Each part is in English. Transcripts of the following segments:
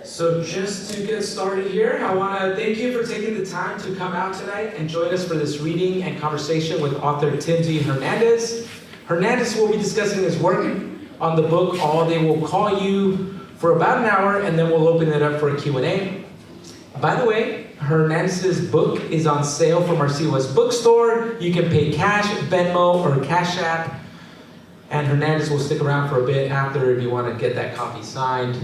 So just to get started here, I want to thank you for taking the time to come out tonight and join us for this reading and conversation with author Timsy Hernandez. Hernandez will be discussing his work on the book All They Will Call You for about an hour, and then we'll open it up for a Q&A. By the way, Hernandez's book is on sale from our COS bookstore. You can pay cash, Venmo, or Cash App. And Hernandez will stick around for a bit after if you want to get that copy signed.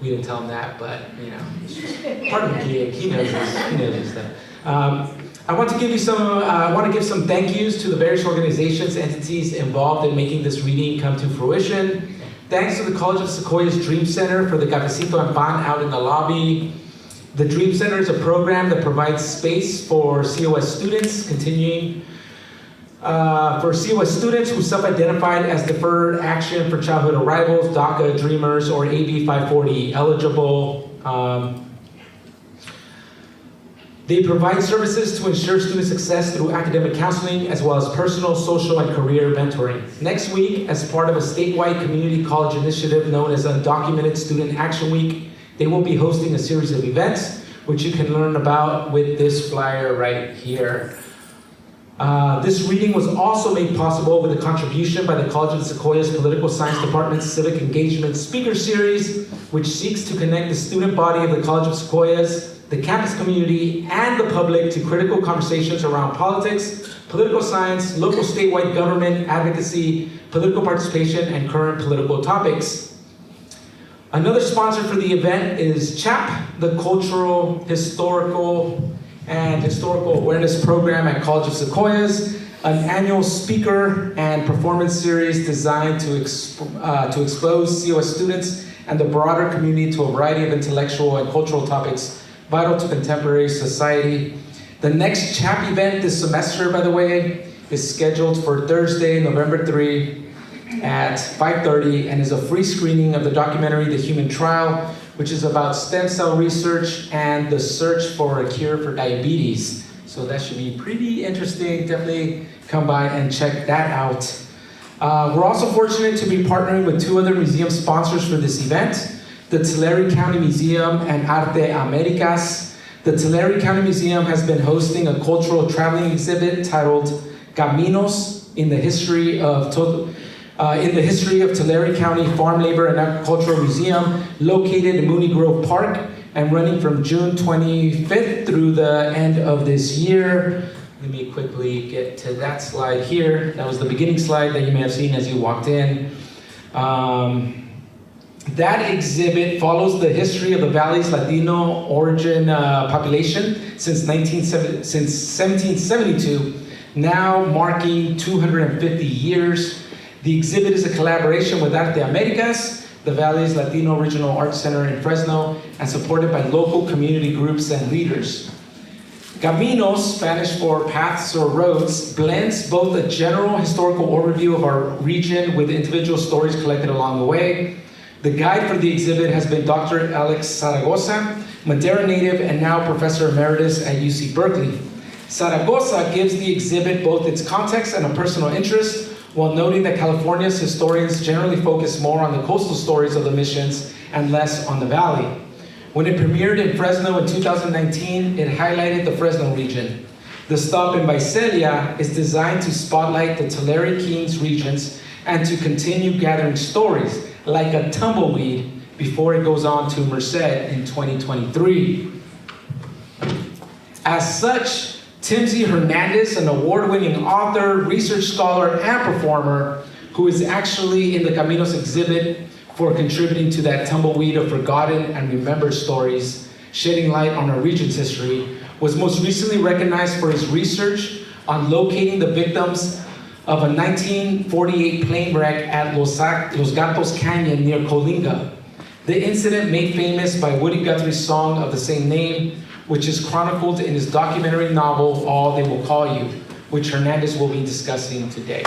We didn't tell him that, but you know, it's just part of the gig. He knows this. He knows this stuff. I want to give some thank yous to the various organizations, entities involved in making this reading come to fruition. Thanks to the College of Sequoia's Dream Center for the Cafecito and Pan out in the lobby. The Dream Center is a program that provides space for COS students who self-identified as Deferred Action for Childhood Arrivals, DACA, Dreamers, or AB 540 eligible. They provide services to ensure student success through academic counseling, as well as personal, social, and career mentoring. Next week, as part of a statewide community college initiative known as Undocumented Student Action Week, they will be hosting a series of events, which you can learn about with this flyer right here. This reading was also made possible with a contribution by the College of Sequoia's Political Science Department's Civic Engagement Speaker Series, which seeks to connect the student body of the College of Sequoias, the campus community, and the public to critical conversations around politics, political science, local statewide government, advocacy, political participation, and current political topics. Another sponsor for the event is CHAP, the Cultural, Historical, and Historical Awareness Program at College of Sequoias, an annual speaker and performance series designed to expose COS students and the broader community to a variety of intellectual and cultural topics vital to contemporary society. The next CHAP event this semester, by the way, is scheduled for Thursday, November 3 at 5:30, and is a free screening of the documentary The Human Trial, which is about stem cell research and the search for a cure for diabetes. So that should be pretty interesting. Definitely come by and check that out. We're also fortunate to be partnering with two other museum sponsors for this event, the Tulare County Museum and Arte Américas. The Tulare County Museum has been hosting a cultural traveling exhibit titled Caminos in the history of Tulare County Farm Labor and Agricultural Museum, located in Mooney Grove Park and running from June 25th through the end of this year. Let me quickly get to that slide here. That was the beginning slide that you may have seen as you walked in. That exhibit follows the history of the Valley's Latino origin population since 1772, now marking 250 years. The exhibit is a collaboration with Arte Américas, the Valley's Latino Regional Arts Center in Fresno, and supported by local community groups and leaders. Caminos, Spanish for paths or roads, blends both a general historical overview of our region with individual stories collected along the way. The guide for the exhibit has been Dr. Alex Zaragoza, Madera native and now Professor Emeritus at UC Berkeley. Zaragoza gives the exhibit both its context and a personal interest, while noting that California's historians generally focus more on the coastal stories of the missions and less on the valley. When it premiered in Fresno in 2019, it highlighted the Fresno region. The stop in Visalia is designed to spotlight the Tulare Kings regions and to continue gathering stories like a tumbleweed before it goes on to Merced in 2023. As such, Timsy Hernandez, an award-winning author, research scholar, and performer, who is actually in the Caminos exhibit for contributing to that tumbleweed of forgotten and remembered stories, shedding light on our region's history, was most recently recognized for his research on locating the victims of a 1948 plane wreck at Los Gatos Canyon near Coalinga. The incident made famous by Woody Guthrie's song of the same name, which is chronicled in his documentary novel, All They Will Call You, which Hernandez will be discussing today.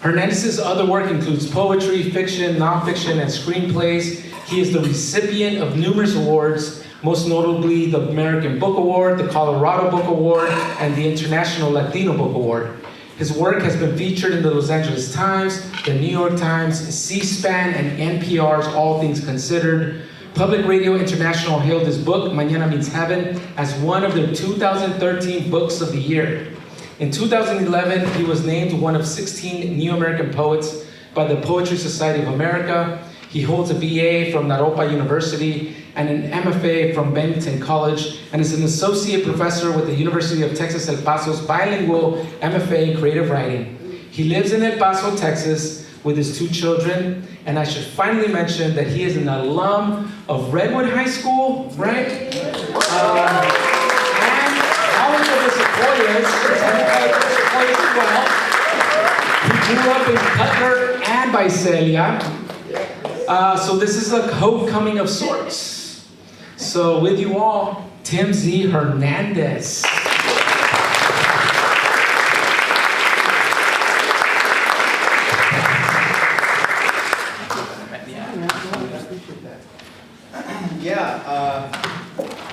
Hernandez's other work includes poetry, fiction, nonfiction, and screenplays. He is the recipient of numerous awards, most notably the American Book Award, the Colorado Book Award, and the International Latino Book Award. His work has been featured in the Los Angeles Times, the New York Times, C-SPAN, and NPR's All Things Considered, Public Radio International hailed his book, Mañana Means Heaven, as one of their 2013 Books of the Year. In 2011, he was named one of 16 New American Poets by the Poetry Society of America. He holds a BA from Naropa University and an MFA from Bennington College, and is an associate professor with the University of Texas El Paso's bilingual MFA in creative writing. He lives in El Paso, Texas, with his 2 children, and I should finally mention that he is an alum of Redwood High School, right? And college of the Sequoias as well. He grew up in Cutler and Visalia, so this is a homecoming of sorts. So with you all, Tim Z. Hernandez.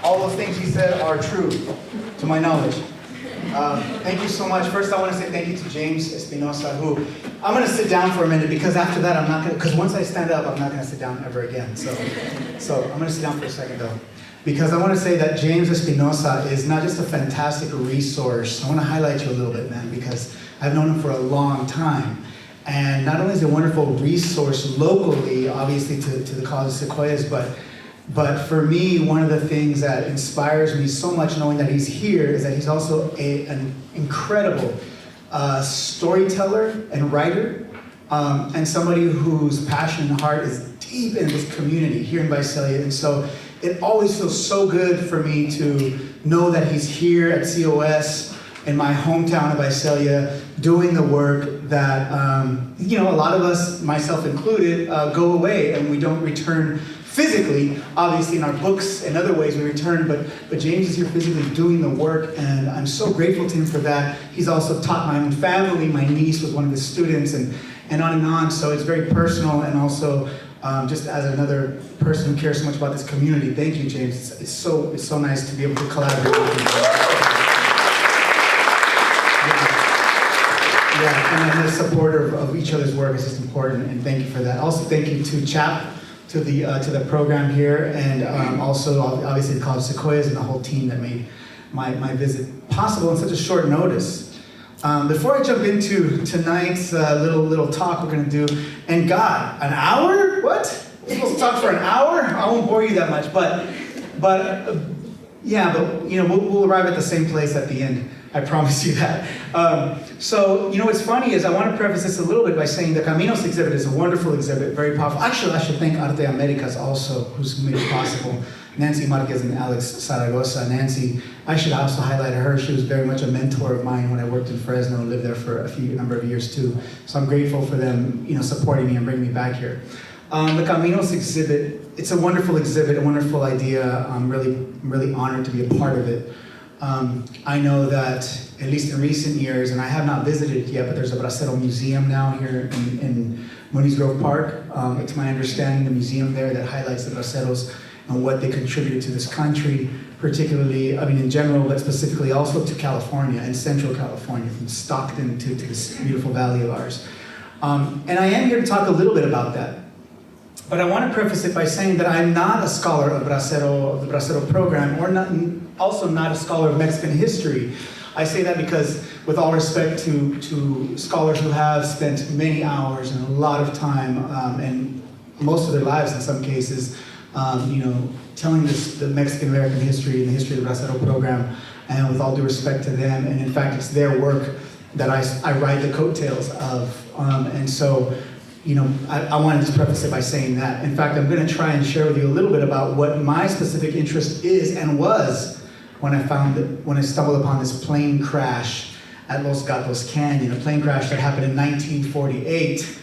All those things he said are true, to my knowledge. Thank you so much. First, I want to say thank you to James Espinosa, who I'm going to sit down for a minute because after that, I'm not going to, because once I stand up, I'm not going to sit down ever again. So I'm going to sit down for a second, though, because I want to say that James Espinosa is not just a fantastic resource. I want to highlight you a little bit, man, because I've known him for a long time. And not only is he a wonderful resource locally, obviously, to the College of Sequoias, but for me, one of the things that inspires me so much knowing that he's here is that he's also an incredible storyteller and writer, and somebody whose passion and heart is deep in this community here in Visalia. And so it always feels so good for me to know that he's here at COS in my hometown of Visalia doing the work that, a lot of us, myself included, go away and we don't return physically. Obviously in our books and other ways we return, but James is here physically doing the work, and I'm so grateful to him for that. He's also taught my own family. My niece was one of his students, and on and on. So it's very personal, and also just as another person who cares so much about this community. Thank you, James. It's so nice to be able to collaborate with you. Yeah, and the support of each other's work is just important, and thank you for that. Also, thank you to Chap, to the program here, and also obviously the College of Sequoias and the whole team that made my visit possible in such a short notice. Before I jump into tonight's little talk we're going to do, and God, an hour? What? We're supposed to talk for an hour? I won't bore you that much, but we'll arrive at the same place at the end. I promise you that. So what's funny is I want to preface this a little bit by saying the Caminos exhibit is a wonderful exhibit, very powerful. Actually, I should thank Arte Américas also, who's made it possible. Nancy Marquez and Alex Zaragoza. Nancy, I should also highlight her. She was very much a mentor of mine when I worked in Fresno and lived there for a number of years too. So I'm grateful for them, supporting me and bringing me back here. The Caminos exhibit, it's a wonderful exhibit, a wonderful idea. I'm really honored to be a part of it. I know that, at least in recent years, and I have not visited it yet, but there's a Bracero Museum now here in Mooney's Grove Park. It's my understanding the museum there that highlights the Braceros and what they contributed to this country, particularly, in general, but specifically also to California and Central California, from Stockton to this beautiful valley of ours. And I am here to talk a little bit about that. But I want to preface it by saying that I'm not a scholar of the Bracero program, or also not a scholar of Mexican history. I say that because, with all respect to scholars who have spent many hours and a lot of time, and most of their lives in some cases, telling the Mexican-American history and the history of the Bracero program, and with all due respect to them, and in fact it's their work that I ride the coattails of, and so I wanted to preface it by saying that. In fact, I'm going to try and share with you a little bit about what my specific interest is and was when I stumbled upon this plane crash at Los Gatos Canyon, a plane crash that happened in 1948.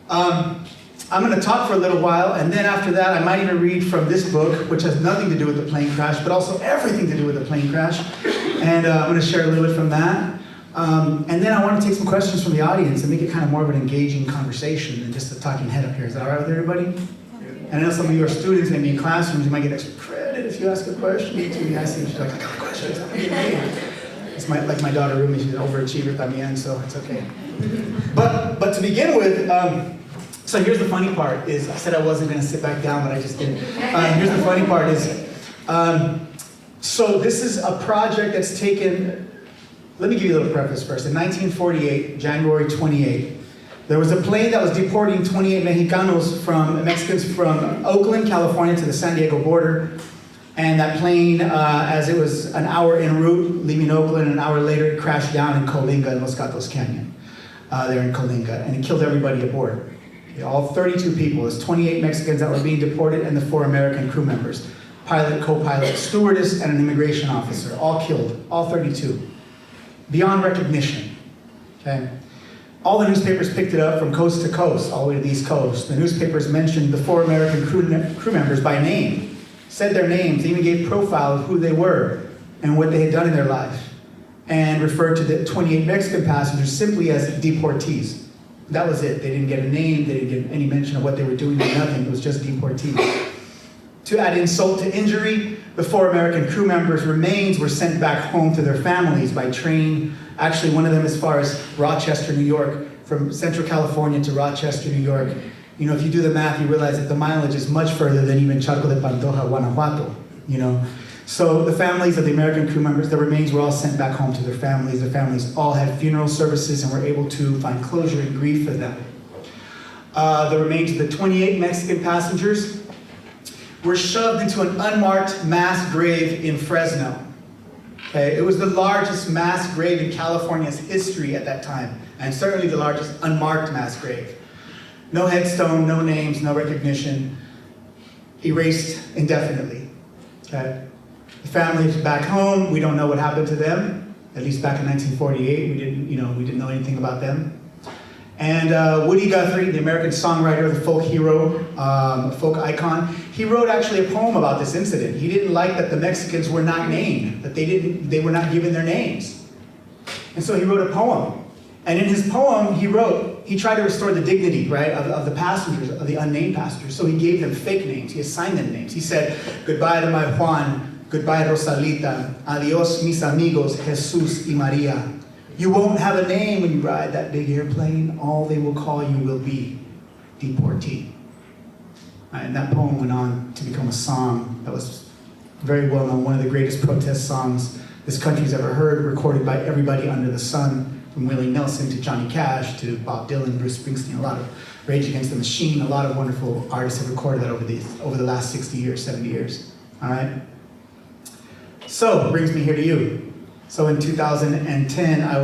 I'm going to talk for a little while, and then after that, I might even read from this book, which has nothing to do with the plane crash, but also everything to do with the plane crash. And I'm going to share a little bit from that. And then I want to take some questions from the audience and make it kind of more of an engaging conversation than just a talking head up here. Is that all right with everybody? And I know some of you are students, maybe in classrooms, you might get extra credit if you ask a question. I see she's like, I got questions. It's like my daughter Rumi, she's an overachiever también, so it's okay. But to begin with, So here's the funny part is, I said I wasn't going to sit back down, but I just didn't. Here's the funny part is, so this is a project that's taken, let me give you a little preface first. In 1948, January 28, there was a plane that was deporting 28 Mexicans from Oakland, California to the San Diego border. And that plane, as it was an hour en route, leaving Oakland, an hour later it crashed down in Coalinga in Los Gatos Canyon. There in Coalinga, and it killed everybody aboard. All 32 people. There's 28 Mexicans that were being deported and the 4 American crew members. Pilot, co-pilot, stewardess, and an immigration officer. All killed, all 32. Beyond recognition, okay? All the newspapers picked it up from coast to coast, all the way to the East Coast. The newspapers mentioned the 4 American crew members by name, said their names, even gave profile of who they were and what they had done in their life, and referred to the 28 Mexican passengers simply as deportees. That was it. They didn't get a name, they didn't get any mention of what they were doing, or nothing. It was just deportees. To add insult to injury, the 4 American crew members' remains were sent back home to their families by train. Actually, one of them as far as Rochester, New York, from Central California to Rochester, New York. You know, if you do the math, you realize that the mileage is much further than even Charco de Pantoja, Guanajuato, you know. So the families of the American crew members, their remains were all sent back home to their families. Their families all had funeral services and were able to find closure and grief for them. The remains of the 28 Mexican passengers were shoved into an unmarked mass grave in Fresno. Okay? It was the largest mass grave in California's history at that time, and certainly the largest unmarked mass grave. No headstone, no names, no recognition, erased indefinitely. Okay? The families back home, we don't know what happened to them. At least back in 1948, we didn't know anything about them. And Woody Guthrie, the American songwriter, the folk hero, folk icon, he wrote actually a poem about this incident. He didn't like that the Mexicans were not named, that they were not given their names. And so he wrote a poem. And in his poem, he tried to restore the dignity, right, of the passengers, of the unnamed passengers. So he gave them fake names. He assigned them names. He said, "Goodbye to my Juan. Goodbye, Rosalita. Adios, mis amigos, Jesus y Maria. You won't have a name when you ride that big airplane. All they will call you will be deportee." And that poem went on to become a song that was very well known, one of the greatest protest songs this country's ever heard, recorded by everybody under the sun, from Willie Nelson to Johnny Cash to Bob Dylan, Bruce Springsteen, a lot of Rage Against the Machine, a lot of wonderful artists have recorded that over the last 60 years, 70 years, all right? So, brings me here to you. So in 2010, I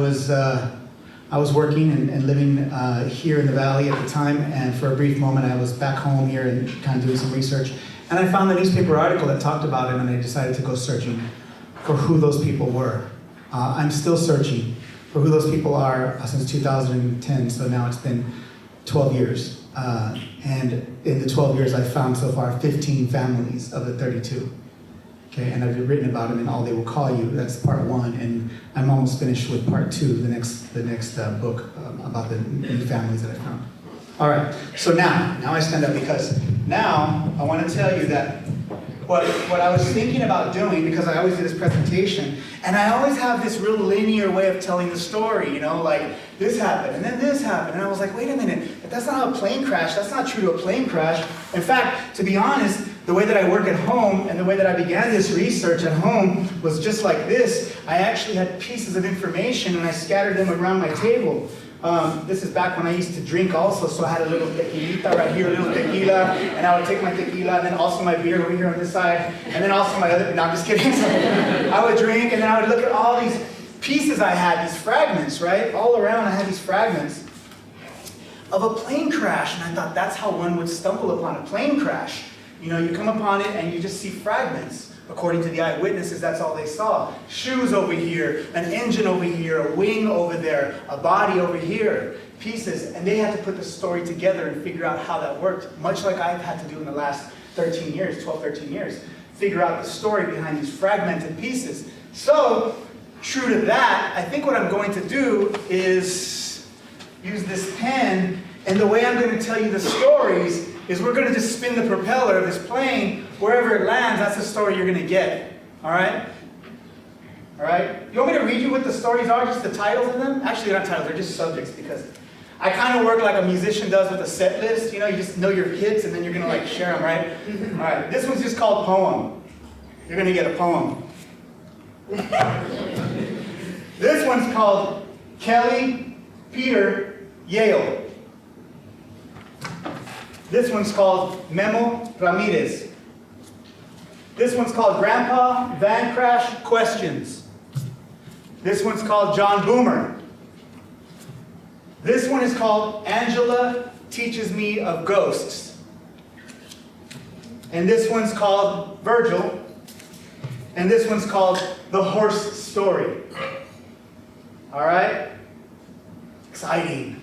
was working and living here in the Valley at the time, and for a brief moment I was back home here and kind of doing some research. And I found the newspaper article that talked about it, and I decided to go searching for who those people were. I'm still searching for who those people are since 2010, so now it's been 12 years. And in the 12 years I've found so far 15 families of the 32. Okay, and I've written about them in All They Will Call You. That's part 1, and I'm almost finished with part 2, the next book about the new families that I found. All right, so now I stand up because now I want to tell you that what I was thinking about doing, because I always do this presentation, and I always have this real linear way of telling the story, you know, like this happened, and then this happened, and I was like, wait a minute, that's not how a plane crashed, that's not true to a plane crash. In fact, to be honest, the way that I work at home and the way that I began this research at home was just like this. I actually had pieces of information and I scattered them around my table. This is back when I used to drink also, so I had a little tequilita right here, a little tequila, and I would take my tequila and then also my beer over here on this side, and then also my other, no, I'm just kidding. So I would drink and then I would look at all these pieces I had, these fragments, right? All around I had these fragments of a plane crash, and I thought that's how one would stumble upon a plane crash. You know, you come upon it and you just see fragments. According to the eyewitnesses, that's all they saw. Shoes over here, an engine over here, a wing over there, a body over here, pieces. And they had to put the story together and figure out how that worked, much like I've had to do in the last 13 years, 12, 13 years. Figure out the story behind these fragmented pieces. So, true to that, I think what I'm going to do is use this pen, and the way I'm going to tell you the stories is we're going to just spin the propeller of this plane. Wherever it lands, that's the story you're going to get. All right? All right? You want me to read you what the stories are, just the titles of them? Actually, they're not titles, they're just subjects, because I kind of work like a musician does with a set list. You know, you just know your hits and then you're gonna like share them, right? All right, this one's just called Poem. You're gonna get a poem. This one's called Kelly, Peter, Yale. This one's called Memo Ramirez. This one's called Grandpa Van Crash Questions. This one's called John Boomer. This one is called Angela Teaches Me of Ghosts. And this one's called Virgil. And this one's called The Horse Story. All right? Exciting.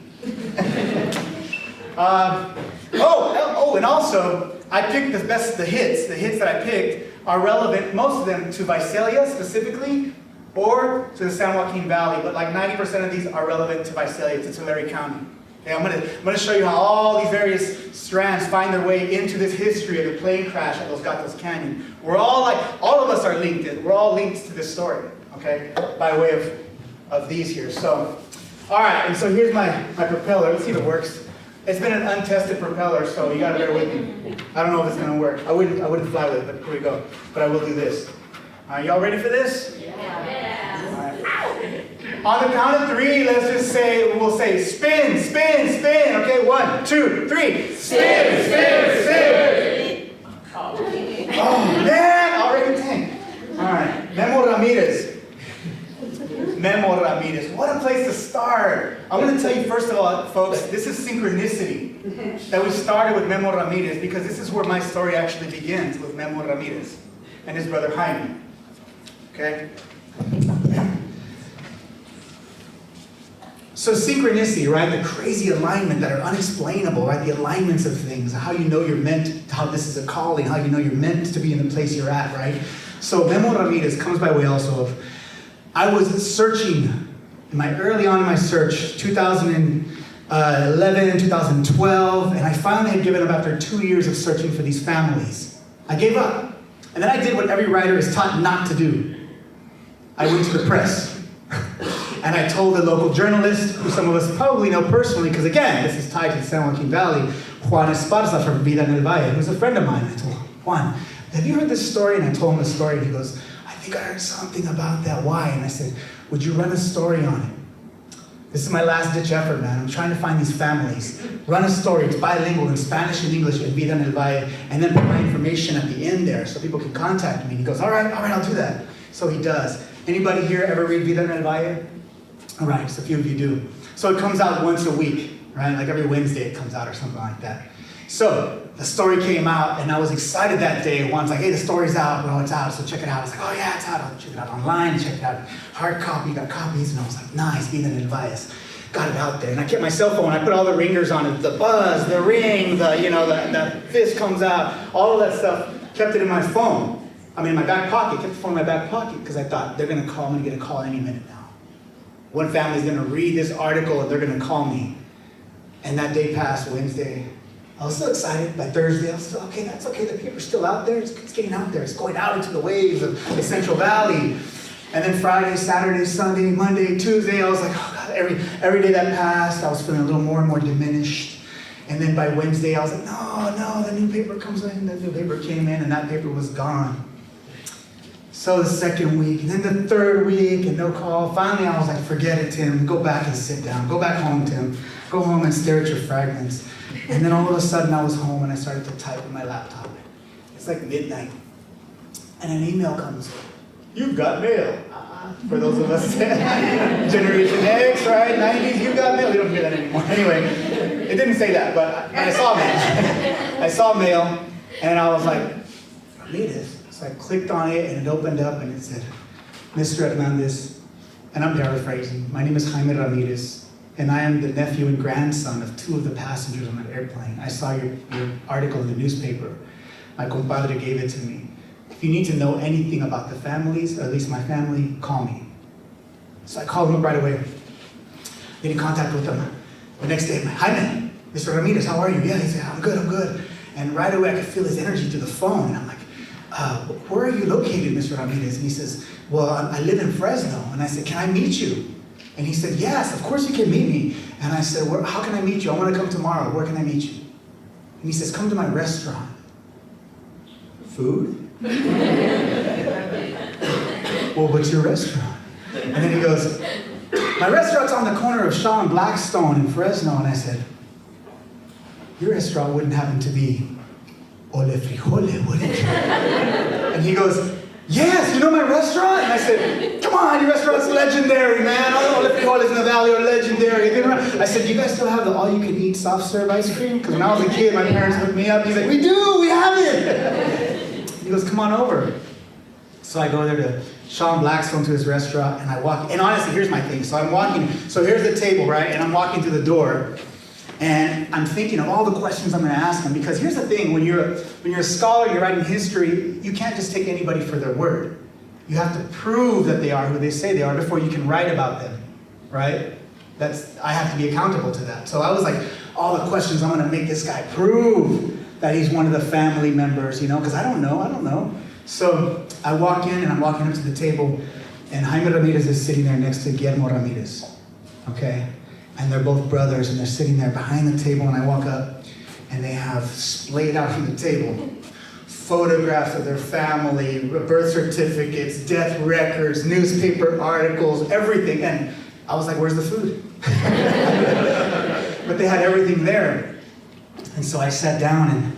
And also, I picked the hits. The hits that I picked are relevant, most of them, to Visalia specifically, or to the San Joaquin Valley, but like 90% of these are relevant to Visalia, to Tulare County. Okay, I'm gonna show you how all these various strands find their way into this history of the plane crash at Los Gatos Canyon. All of us are linked. We're all linked to this story, okay, by way of these here. So, all right, and so here's my propeller. Let's see if it works. It's been an untested propeller, so you gotta bear with me. I don't know if it's gonna work. I wouldn't fly with it, but here we go. But I will do this. All right, y'all ready for this? Yeah. All right. On the count of three, we'll say spin, spin, spin. Okay, 1, 2, 3. Spin, spin, spin. Oh man, already 10. All right, Memo Ramirez. Memo Ramirez. What a place to start. I'm going to tell you first of all, folks, this is synchronicity that we started with Memo Ramirez, because this is where my story actually begins, with Memo Ramirez and his brother Jaime. Okay? So synchronicity, right? The crazy alignment that are unexplainable, right? The alignments of things, how you know you're meant, how this is a calling, how you know you're meant to be in the place you're at, right? So Memo Ramirez comes by way also of, I was searching, early on in my search, 2011, 2012, and I finally had given up after 2 years of searching for these families. I gave up. And then I did what every writer is taught not to do. I went to the press. And I told the local journalist, who some of us probably know personally, because again, this is tied to the San Joaquin Valley, Juan Esparza from Vida en el Valle, who's a friend of mine. I told him, Juan, have you heard this story? And I told him the story, and he goes, I think I heard something about that. Why? And I said, would you run a story on it? This is my last ditch effort, man. I'm trying to find these families. Run a story. It's bilingual in Spanish and English in Vida en el Valle, and then put my information at the end there so people can contact me. And he goes, all right, I'll do that. So he does. Anybody here ever read Vida en el Valle? All right, so a few of you do. So it comes out once a week, right? Like every Wednesday it comes out or something like that. So the story came out, and I was excited that day. Juan's like, hey, the story's out, bro, it's out, so check it out. I was like, oh yeah, it's out. I'll check it out online, check it out. Hard copy, got copies, and I was like, nice, Vida en el Valle. Got it out there. And I kept my cell phone, I put all the ringers on it, the buzz, the ring, the fist comes out, all of that stuff, kept it in my phone. In my back pocket, kept the phone in my back pocket, because I thought, they're gonna call me, get a call any minute now. One family's gonna read this article and they're gonna call me. And that day passed, Wednesday. I was so excited. By Thursday, I was still, okay, that's okay, the paper's still out there, it's getting out there, it's going out into the waves of the Central Valley. And then Friday, Saturday, Sunday, Monday, Tuesday, I was like, oh God, every day that passed, I was feeling a little more and more diminished. And then by Wednesday, I was like, no, the new paper comes in, the new paper came in, and that paper was gone. So the second week, and then the third week, and no call. Finally, I was like, forget it, Tim. Go back and sit down. Go back home, Tim. Go home and stare at your fragments. And then all of a sudden, I was home, and I started to type on my laptop. It's like midnight. And an email comes. You've got mail. For those of us, Generation X, right? 90s, you've got mail. We don't hear that anymore. Anyway, it didn't say that, but I saw mail. I saw mail, and I was like, read this. So I clicked on it, and it opened up, and it said, Mr. Hernandez, and I'm paraphrasing, my name is Jaime Ramirez, and I am the nephew and grandson of 2 of the passengers on that airplane. I saw your article in the newspaper. My compadre gave it to me. If you need to know anything about the families, or at least my family, call me. So I called him up right away. Get in contact with them. The next day, Jaime, Mr. Ramirez, how are you? Yeah, he said, I'm good. And right away, I could feel his energy through the phone, and I'm like, where are you located, Mr. Ramirez? And he says, well, I live in Fresno. And I said, can I meet you? And he said, yes, of course you can meet me. And I said, how can I meet you? I want to come tomorrow. Where can I meet you? And he says, come to my restaurant. Food? Well, what's your restaurant? And then he goes, my restaurant's on the corner of Shaw and Blackstone in Fresno. And I said, your restaurant wouldn't happen to be Ole Frijole, would it? And he goes, yes, you know my restaurant? And I said, come on, your restaurant's legendary, man. Ole Frijoles in the Valley are legendary. I said, do you guys still have the all-you-can-eat soft-serve ice cream? Because when I was a kid, my parents hooked me up. He's like, we do, we have it. He goes, come on over. So I go there to Sean Blackstone to his restaurant, and I walk, and honestly, here's my thing. So I'm walking, so here's the table, right? And I'm walking through the door, and I'm thinking of all the questions I'm going to ask him, because here's the thing, when you're a scholar, you're writing history, you can't just take anybody for their word. You have to prove that they are who they say they are before you can write about them, right? I have to be accountable to that. So I was like, all the questions, I'm going to make this guy prove that he's one of the family members, because I don't know. So I walk in, and I'm walking up to the table, and Jaime Ramirez is sitting there next to Guillermo Ramirez, okay? And they're both brothers, and they're sitting there behind the table, and I walk up, and they have splayed out from the table photographs of their family, birth certificates, death records, newspaper articles, everything. And I was like, where's the food? But they had everything there. And so I sat down, and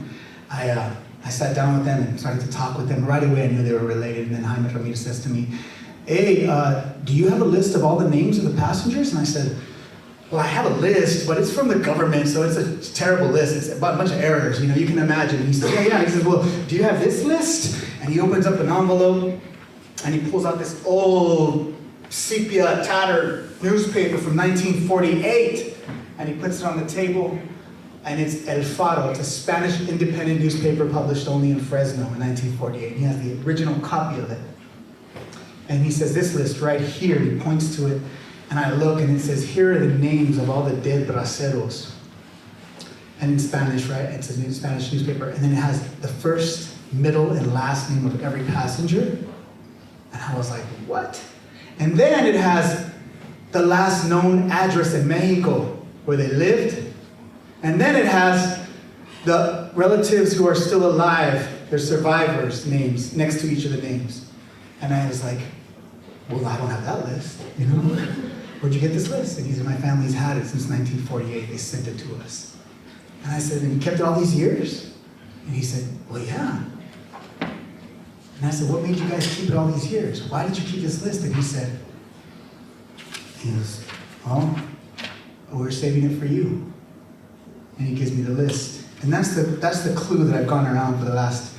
I sat down with them and started to talk with them. Right away, I knew they were related. And then Jaime Ramirez says to me, hey, do you have a list of all the names of the passengers? And I said, well, I have a list, but it's from the government, so it's a terrible list. It's a bunch of errors, you can imagine. And he said, yeah. He says, well, do you have this list? And he opens up an envelope, and he pulls out this old sepia tattered newspaper from 1948, and he puts it on the table, and it's El Faro. It's a Spanish independent newspaper published only in Fresno in 1948. He has the original copy of it. And he says, this list right here, he points to it, and I look, and it says, here are the names of all the dead braceros. And in Spanish, right? It's a Spanish newspaper. And then it has the first, middle, and last name of every passenger. And I was like, what? And then it has the last known address in Mexico where they lived. And then it has the relatives who are still alive, their survivors' names, next to each of the names. And I was like, well, I don't have that list, Where'd you get this list? And he said, my family's had it since 1948. They sent it to us. And I said, and you kept it all these years? And he said, well, yeah. And I said, what made you guys keep it all these years? Why did you keep this list? And he goes, oh, we're saving it for you. And he gives me the list. And that's the clue that I've gone around for the last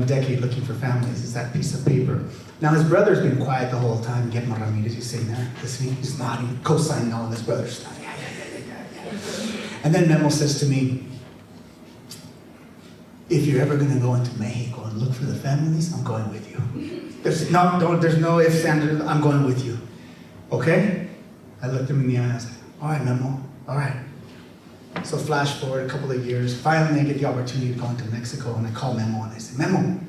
decade looking for families, is that piece of paper. Now his brother's been quiet the whole time. Guillermo Ramirez, he's sitting there listening, he's nodding, co-signing all of his brother's stuff. Yeah. And then Memo says to me, if you're ever going to go into Mexico and look for the families, I'm going with you. There's no ifs, ands, I'm going with you. Okay? I looked him in the eye and I was like, all right, Memo, all right. So flash forward a couple of years, finally I get the opportunity to go into Mexico, and I call Memo and I say, Memo, I'm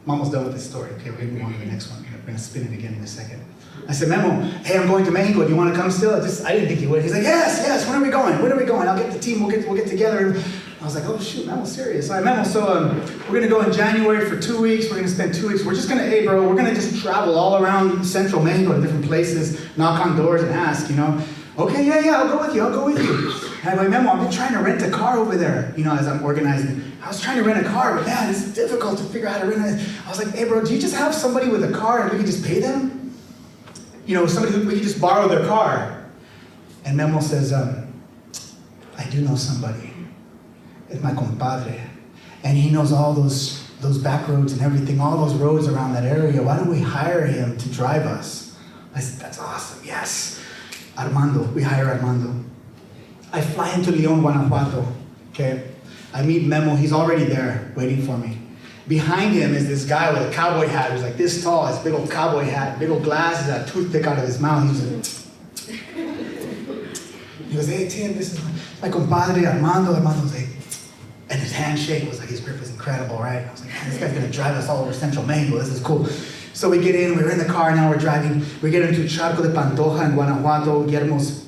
almost done with this story. Okay, we're going to move on to the next one. We're going to spin it again in a second. I said, Memo, hey, I'm going to Mexico. Do you want to come still? I didn't think he would. He's like, yes. When are we going? I'll get the team. We'll get together. I was like, oh, shoot, Memo's serious. All right, Memo, so we're going to go in January for 2 weeks. We're going to spend 2 weeks. We're just going to, hey, bro, we're going to just travel all around central Mexico to different places, knock on doors and ask, Okay, yeah, I'll go with you. And I'm like, Memo, I've been trying to rent a car over there, as I'm organizing. I was trying to rent a car, but man, it's difficult to figure out how to rent it. I was like, hey, bro, do you just have somebody with a car and we can just pay them? Somebody who we can just borrow their car. And Memo says, I do know somebody. It's my compadre. And he knows all those back roads and everything, all those roads around that area. Why don't we hire him to drive us? I said, that's awesome, yes. Armando, we hire Armando. I fly into León, Guanajuato, okay? I meet Memo, he's already there, waiting for me. Behind him is this guy with a cowboy hat, who's like this tall, his big old cowboy hat, big old glasses, a toothpick out of his mouth. He goes, hey Tim, this is my compadre Armando. Armando's like, and his handshake was like, his grip was incredible, right? I was like, man, this guy's gonna drive us all over central Mexico, this is cool. So we get in, we're in the car now, we're driving, we get into Charco de Pantoja in Guanajuato, Guillermo's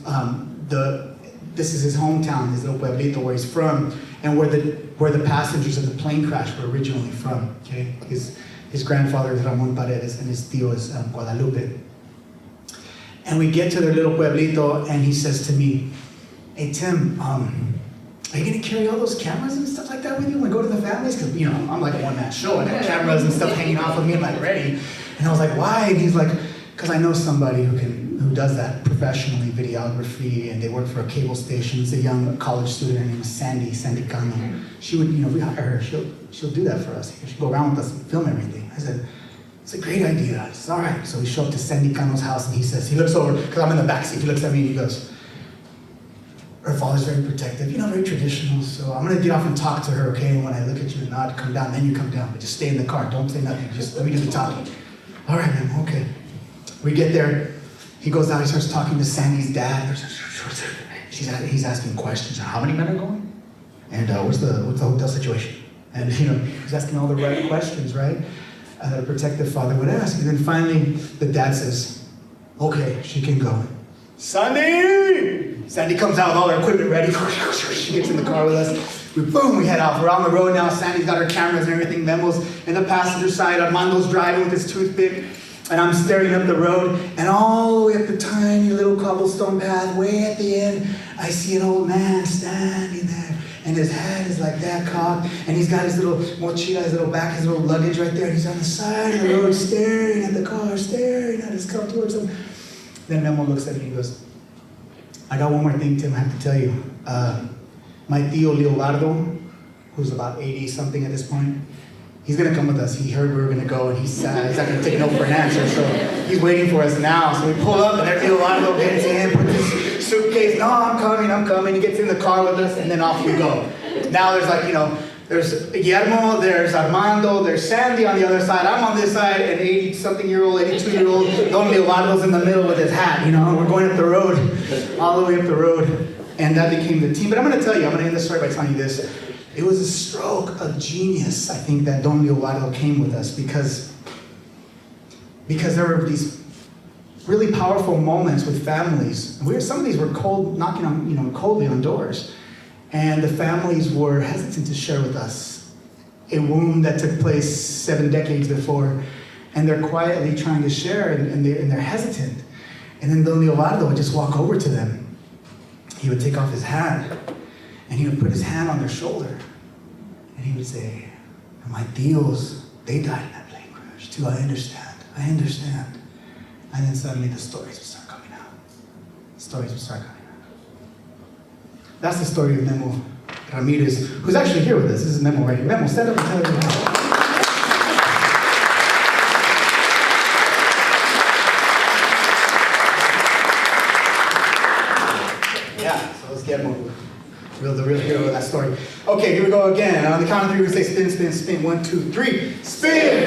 this is his hometown, his little pueblito where he's from, and where the passengers of the plane crash were originally from. Okay, his grandfather is Ramon Paredes, and his tío is Guadalupe. And we get to their little pueblito, and he says to me, "Hey Tim, are you gonna carry all those cameras and stuff like that with you when we go to the families? Because I'm like a one-man show. I got cameras and stuff hanging off of me. I'm like ready." And I was like, "Why?" And he's like, "Because I know somebody who does that professionally, videography, and they work for a cable station. It's a young college student. Her name is Sandy Cano. She would, we hire her. She'll do that for us. She'll go around with us and film everything." I said, "It's a great idea." I said, "All right." So we show up to Sandy Cano's house, and he looks over, because I'm in the backseat. He looks at me and he goes, "Her father's very protective, very traditional. So I'm gonna get off and talk to her, okay? And when I look at you and nod, come down. Then you come down, but just stay in the car. Don't say nothing. Just let me do the talking." "All right, man. Okay." We get there. He goes out. He starts talking to Sandy's dad. He's asking questions. "How many men are going? And what's the hotel situation?" And he's asking all the right questions, right? That a protective father would ask. And then finally, the dad says, "Okay, she can go." Sandy comes out with all her equipment ready. She gets in the car with us. We head out. We're on the road now. Sandy's got her cameras and everything. Memo's in the passenger side. Armando's driving with his toothpick. And I'm staring up the road. And all the way up the tiny little cobblestone path, way at the end, I see an old man standing there. And his head is like that cocked. And he's got his little mochila, his little bag, his little luggage right there. And he's on the side of the road staring at the car, staring at his car towards him. Then Memo looks at me and goes, "I got one more thing, Tim, I have to tell you. My tío Leonardo, who's about 80-something at this point, he's going to come with us. He heard we were going to go, and he's not going to take no for an answer, so he's waiting for us now." So we pull up, and there's Leonardo gets in, puts his suitcase. "No, I'm coming. He gets in the car with us, and then off we go. Now there's there's Guillermo, there's Armando, there's Sandy on the other side. I'm on this side, and 80-something-year-old, 82-year-old, Don Leonardo's in the middle with his hat. We're going up the road, all the way up the road. And that became the team. But I'm going to tell you, I'm going to end the story by telling you this. It was a stroke of genius, I think, that Don Leonardo came with us, because there were these really powerful moments with families. Some of these were knocking on, coldly on doors. And the families were hesitant to share with us a wound that took place 7 decades before. And they're quietly trying to share, and they're hesitant. And then Don Leonardo would just walk over to them. He would take off his hat, and he would put his hand on their shoulder. And he would say, "My tíos, they died in that plane crash too. I understand. And then suddenly the stories would start coming out. That's the story of Memo Ramirez, who's actually here with us. This is Memo right here. Memo, stand up and tell everyone. The real hero of that story. Okay, here we go again. On the count of 3, we say spin, spin, spin. 1, 2, 3. Spin, spin,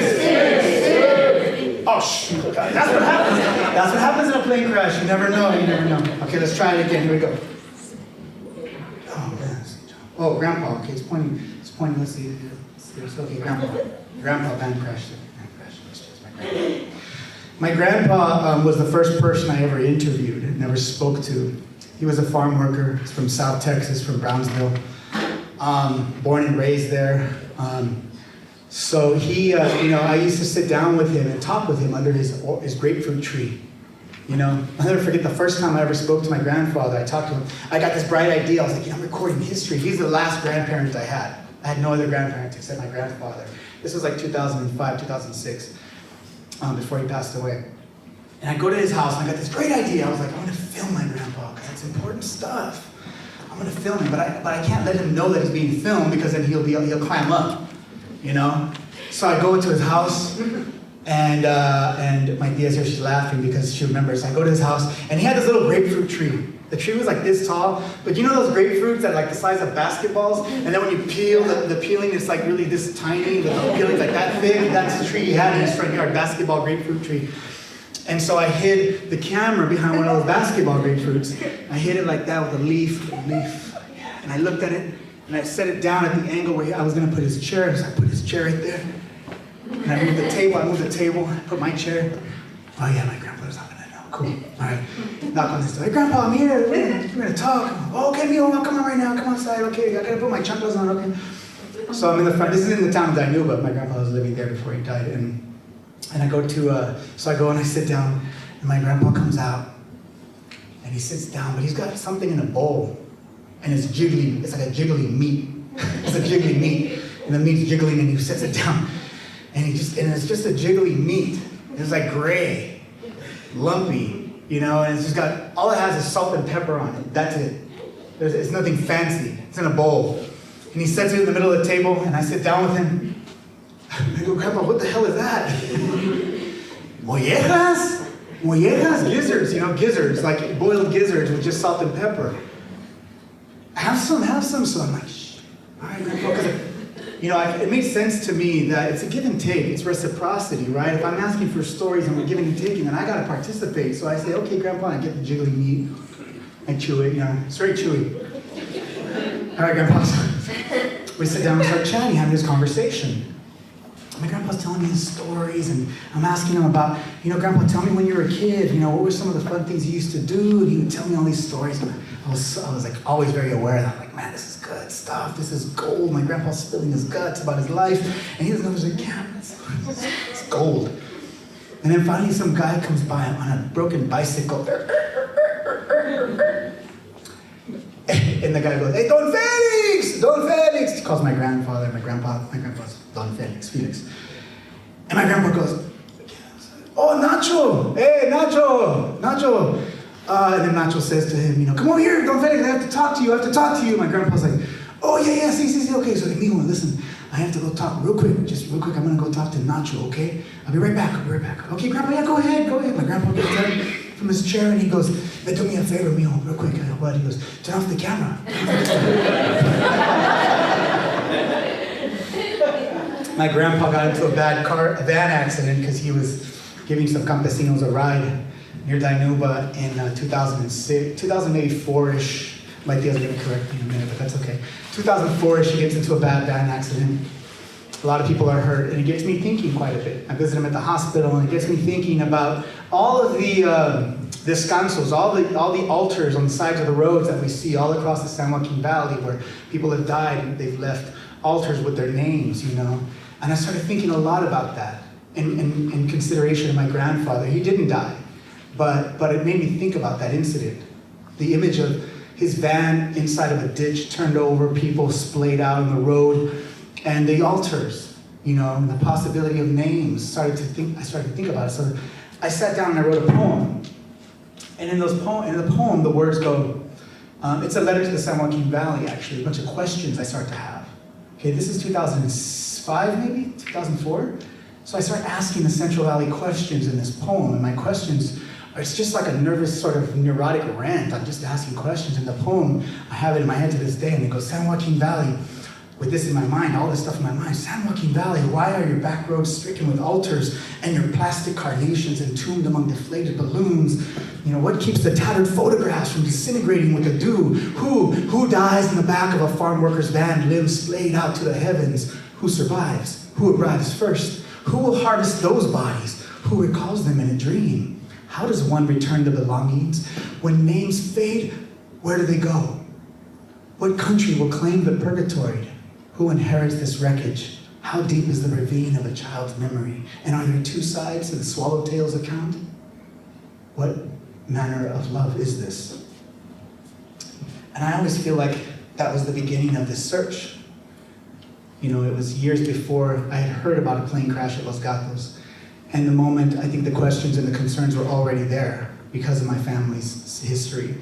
spin. Oh, shoot. That's what happens. That's what happens in a plane crash. You never know. Okay, let's try it again. Here we go. Oh, man. Oh, Grandpa. Okay, it's pointing. Let's see. Okay, Grandpa van crashed. My grandpa was the first person I ever interviewed, never spoke to. He was a farm worker. He's from South Texas, from Brownsville. Born and raised there. So he, I used to sit down with him and talk with him under his grapefruit tree. I'll never forget the first time I ever spoke to my grandfather. I talked to him. I got this bright idea. I was like, I'm recording history. He's the last grandparent I had. I had no other grandparents except my grandfather. This was like 2005, 2006, before he passed away. And I go to his house, and I got this great idea. I was like, I'm going to film my grandpa, because it's important stuff. I'm going to film him, but I can't let him know that he's being filmed, because then he'll climb up, So I go into his house, and my tia's here, she's laughing because she remembers. I go to his house, and he had this little grapefruit tree. The tree was like this tall, but those grapefruits that are like the size of basketballs, and then when you peel, the peeling is like really this tiny, the peeling's like that thick. That's the tree he had in his front yard, basketball grapefruit tree. And so I hid the camera behind one of those basketball grapefruits. I hid it like that with a leaf. And I looked at it, and I set it down at the angle where I was going to put his chair. So I put his chair right there. And I moved the table, I put my chair. Oh yeah, my grandfather's not going to know. cool. All right. Knock on this door. Hey, Grandpa, I'm here. We're gonna talk. Oh, okay, Mio, come on right now. Come outside. Okay, I gotta put my chanclas on. Okay. So I'm in the front. This is in the town of Dinuba. My grandpa was living there before he died. And I go to, so I go and I sit down, and my grandpa comes out, and he sits down, but he's got something in a bowl, and it's jiggly. It's like a jiggly meat. It's a jiggly meat, and the meat's jiggling, and he sets it down, and it's just a jiggly meat. It's like gray, lumpy, you know, and it's just got, all it has is salt and pepper on it. That's it. It's nothing fancy. It's in a bowl. And he sets it in the middle of the table, and I sit down with him. I go, Grandpa, what the hell is that? Mollejas? Mollejas? Gizzards, you know, gizzards, like boiled gizzards with just salt and pepper. Have some. So I'm like, shh. All right, Grandpa, because, you know, it makes sense to me that it's a give and take. It's reciprocity, right? If I'm asking for stories and we're giving and taking, then I got to participate. So I say, okay, Grandpa, I get the jiggly meat. I chew it, you know, it's very chewy. All right, Grandpa. We sit down and start chatting, having this conversation. My grandpa's telling me his stories, and I'm asking him about, you know, Grandpa, tell me when you were a kid, you know, what were some of the fun things you used to do? And he would tell me all these stories, and I was like always very aware that I'm like, man, this is good stuff. This is gold. My grandpa's spilling his guts about his life, and he doesn't know there's a camera. It's gold. And then finally, some guy comes by on a broken bicycle. And the guy goes, hey, Don Felix! Don Felix! He calls my grandfather, my grandpa's Don Felix. And my grandpa goes, oh, Nacho! Hey, Nacho! And then Nacho says to him, you know, come over here, Don Felix, I have to talk to you. My grandpa's like, oh, yeah, see, okay. So amigo, listen, I have to go talk real quick, I'm gonna go talk to Nacho, okay? I'll be right back. Okay, Grandpa, yeah, go ahead. My grandpa gets up from his chair and he goes, hey, do me a favor, mijo, real quick. What? He goes, turn off the camera. My grandpa got into a bad van accident because he was giving some campesinos a ride near Dinuba in 2006, 2004-ish. My tia's gonna correct me in a minute, but that's okay. 2004-ish, he gets into a bad van accident. A lot of people are hurt, and it gets me thinking quite a bit. I visit him at the hospital, and it gets me thinking about all of the descansos, all the altars on the sides of the roads that we see all across the San Joaquin Valley where people have died and they've left altars with their names, you know. And I started thinking a lot about that in consideration of my grandfather. He didn't die, but it made me think about that incident. The image of his van inside of a ditch turned over, people splayed out on the road, and the altars, you know, and the possibility of names. I started to think about it. So I sat down and I wrote a poem. And in the poem, the words go, it's a letter to the San Joaquin Valley, actually, a bunch of questions I start to have. Okay, this is 2005, maybe, 2004? So I start asking the Central Valley questions in this poem, and my questions it's just like a nervous sort of neurotic rant. I'm just asking questions. In the poem, I have it in my head to this day, and it goes, San Joaquin Valley, with this in my mind, all this stuff in my mind. San Joaquin Valley, why are your back roads stricken with altars and your plastic carnations entombed among deflated balloons? You know, what keeps the tattered photographs from disintegrating with the dew? Who dies in the back of a farm worker's van, limbs splayed out to the heavens? Who survives? Who arrives first? Who will harvest those bodies? Who recalls them in a dream? How does one return the belongings? When names fade, where do they go? What country will claim the purgatory? Who inherits this wreckage? How deep is the ravine of a child's memory? And are there two sides to the swallowtail's account? What manner of love is this? And I always feel like that was the beginning of this search. You know, it was years before I had heard about a plane crash at Los Gatos. And the moment, I think the questions and the concerns were already there because of my family's history.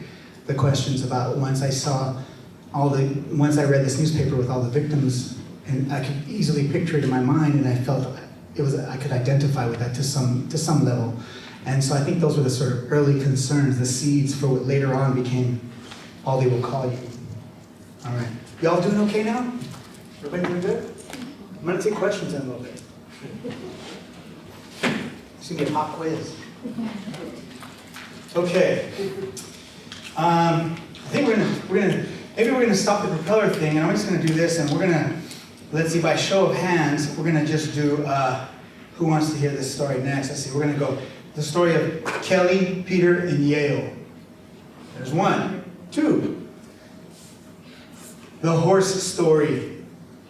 The questions about once I read this newspaper with all the victims, and I could easily picture it in my mind, and I felt I could identify with that to some level. And so I think those were the sort of early concerns, the seeds for what later on became All They Will Call You. All right. Y'all doing okay now? Everybody doing good? I'm gonna take questions in a little bit. It's gonna be a pop quiz. Okay. I think we're gonna stop the propeller thing, and I'm just gonna do this, and we're gonna, let's see, by show of hands, we're gonna just do who wants to hear this story next. Let's see, we're gonna go The story of Kelly, Peter, and Yale. There's one. Two. The horse story.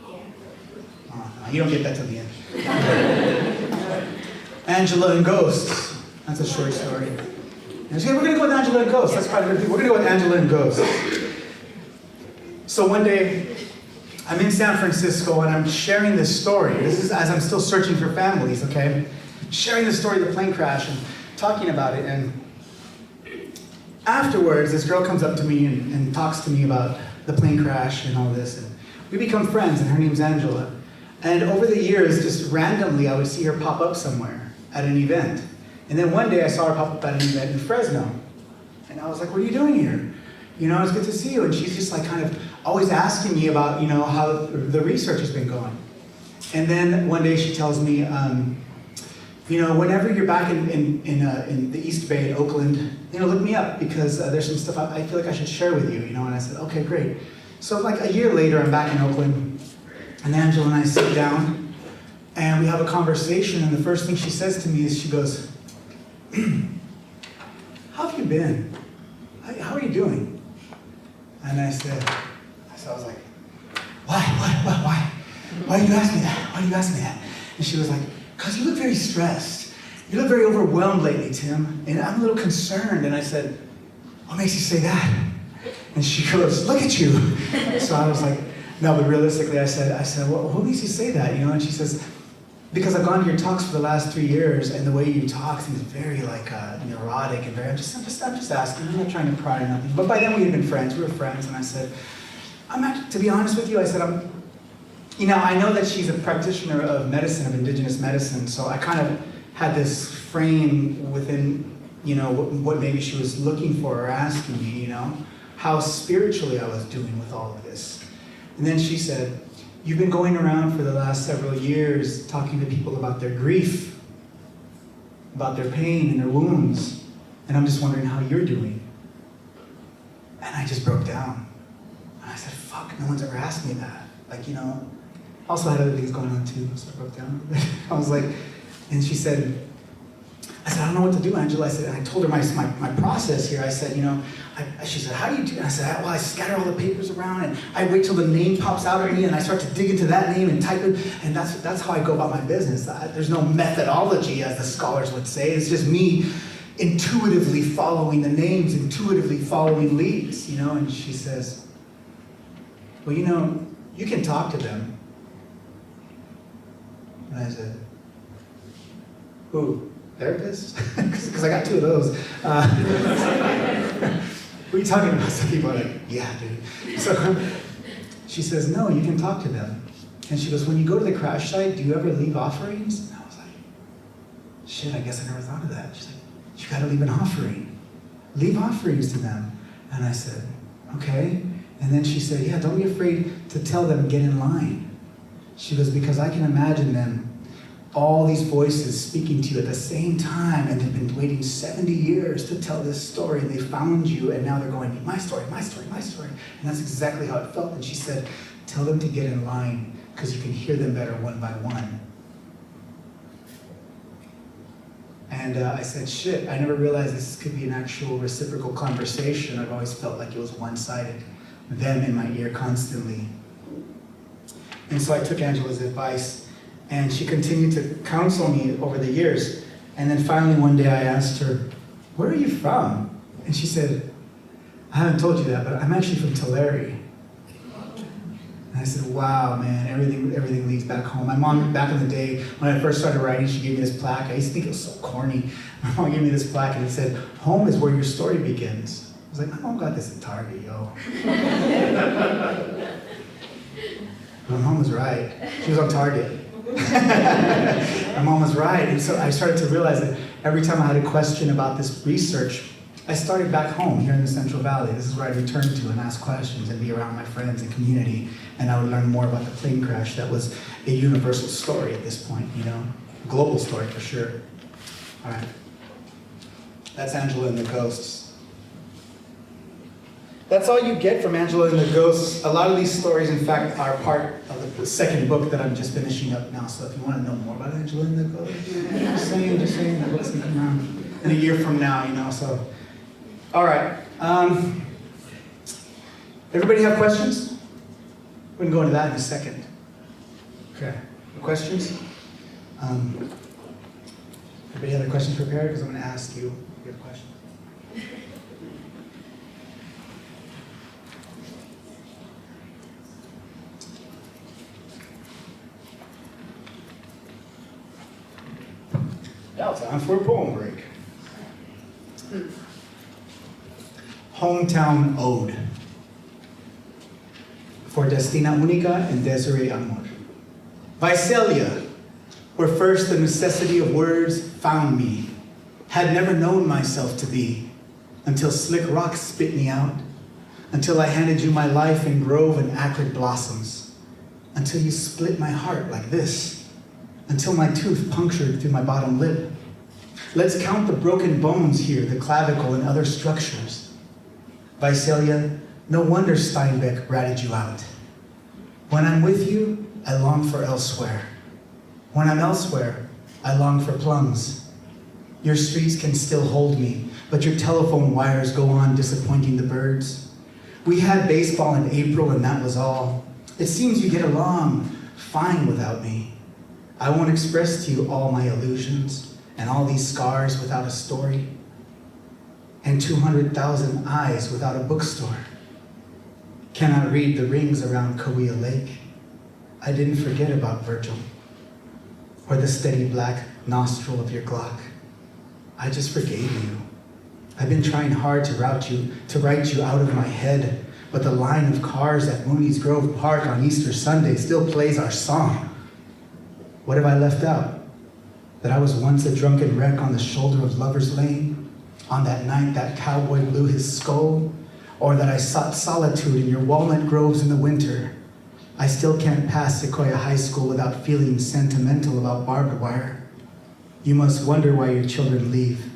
Oh, no, you don't get that till the end. Angela and Ghosts. That's a short story. And we're going to go with Angela and Ghosts. That's quite a good. We're going to go with Angela and Ghosts. So one day, I'm in San Francisco and I'm sharing this story. This is as I'm still searching for families, okay? Sharing the story of the plane crash and talking about it. And afterwards, this girl comes up to me and talks to me about the plane crash and all this. And we become friends, and her name's Angela. And over the years, just randomly, I would see her pop up somewhere at an event. And then one day I saw her pop up at an event in Fresno. And I was like, what are you doing here? You know, it's good to see you. And she's just like kind of always asking me about, you know, how the research has been going. And then one day she tells me, you know, whenever you're back in the East Bay in Oakland, you know, look me up because there's some stuff I feel like I should share with you, you know. And I said, okay, great. So like a year later, I'm back in Oakland, and Angela and I sit down, and we have a conversation, and the first thing she says to me is she goes, how have you been? How are you doing? And I was like, why? Why do you ask me that? Why do you ask me that? And she was like, because you look very stressed. You look very overwhelmed lately, Tim. And I'm a little concerned. And I said, what makes you say that? And she goes, look at you. So I was like, no, but realistically, I said, well, who makes you say that? You know, and she says, because I've gone to your talks for the last 3 years, and the way you talk seems very like neurotic and very. I'm just asking. I'm not trying to pry or nothing. But by then we had been friends. We were friends, and I said, to be honest with you, I said, you know, I know that she's a practitioner of medicine, of indigenous medicine, so I kind of had this frame within, you know, what maybe she was looking for or asking me, you know, how spiritually I was doing with all of this. And then she said, you've been going around for the last several years talking to people about their grief, about their pain and their wounds, and I'm just wondering how you're doing. And I just broke down. And I said, fuck, no one's ever asked me that. Like, you know, also had other things going on too, so I broke down a bit. I was like, and she said, I don't know what to do, Angela. I said, and I told her my process here. I said, you know, she said, how do you do it? And I said, well, I scatter all the papers around, and I wait till the name pops out at me, and I start to dig into that name and type it, and that's how I go about my business. There's no methodology, as the scholars would say. It's just me intuitively following the names, intuitively following leads, you know. And she says, well, you know, you can talk to them. And I said, who? Therapists? Because I got 2 of those. What are you talking about? Some people are like, yeah, dude. So she says, no, you can talk to them. And she goes, when you go to the crash site, do you ever leave offerings? And I was like, shit, I guess I never thought of that. She's like, you got to leave an offering. Leave offerings to them. And I said, okay. And then she said, yeah, don't be afraid to tell them, get in line. She goes, because I can imagine them, all these voices speaking to you at the same time, and they've been waiting 70 years to tell this story, and they found you, and now they're going, my story, my story, my story. And that's exactly how it felt. And she said, tell them to get in line, because you can hear them better one by one. And I said, shit, I never realized this could be an actual reciprocal conversation. I've always felt like it was one-sided, them in my ear constantly. And so I took Angela's advice, and she continued to counsel me over the years. And then finally one day I asked her, where are you from? And she said, I haven't told you that, but I'm actually from Tulare. And I said, wow, man, everything leads back home. My mom, back in the day, when I first started writing, she gave me this plaque. I used to think it was so corny. My mom gave me this plaque, and it said, home is where your story begins. I was like, my mom got this at Target, yo. My mom was right. She was on Target. My mom was right. And so I started to realize that every time I had a question about this research, I started back home here in the Central Valley. This is where I returned to and ask questions and be around my friends and community. And I would learn more about the plane crash that was a universal story at this point, you know, a global story for sure. All right. That's Angela and the Ghosts. That's all you get from Angela and the Ghosts. A lot of these stories, in fact, are part of the second book that I'm just finishing up now. So if you want to know more about Angela and the Ghosts, just saying, that book's gonna come around in a year from now, you know. So, all right. Everybody have questions? We can go into that in a second. Okay. Questions? Everybody have their questions prepared? Because I'm going to ask you your question. Now time for a poem break. Hometown Ode. For Destina Única and Desiree Amor. Visalia, where first the necessity of words found me, had never known myself to be, until slick rocks spit me out, until I handed you my life in grove and acrid blossoms, until you split my heart like this, until my tooth punctured through my bottom lip. Let's count the broken bones here, the clavicle and other structures. Visalia, no wonder Steinbeck ratted you out. When I'm with you, I long for elsewhere. When I'm elsewhere, I long for plums. Your streets can still hold me, but your telephone wires go on disappointing the birds. We had baseball in April and that was all. It seems you get along fine without me. I won't express to you all my illusions and all these scars without a story, and 200,000 eyes without a bookstore. Cannot read the rings around Kauai Lake. I didn't forget about Virgil, or the steady black nostril of your Glock. I just forgave you. I've been trying hard to write you out of my head, but the line of cars at Mooney's Grove Park on Easter Sunday still plays our song. What have I left out? That I was once a drunken wreck on the shoulder of Lover's Lane, on that night that cowboy blew his skull, or that I sought solitude in your walnut groves in the winter. I still can't pass Sequoia High School without feeling sentimental about barbed wire. You must wonder why your children leave.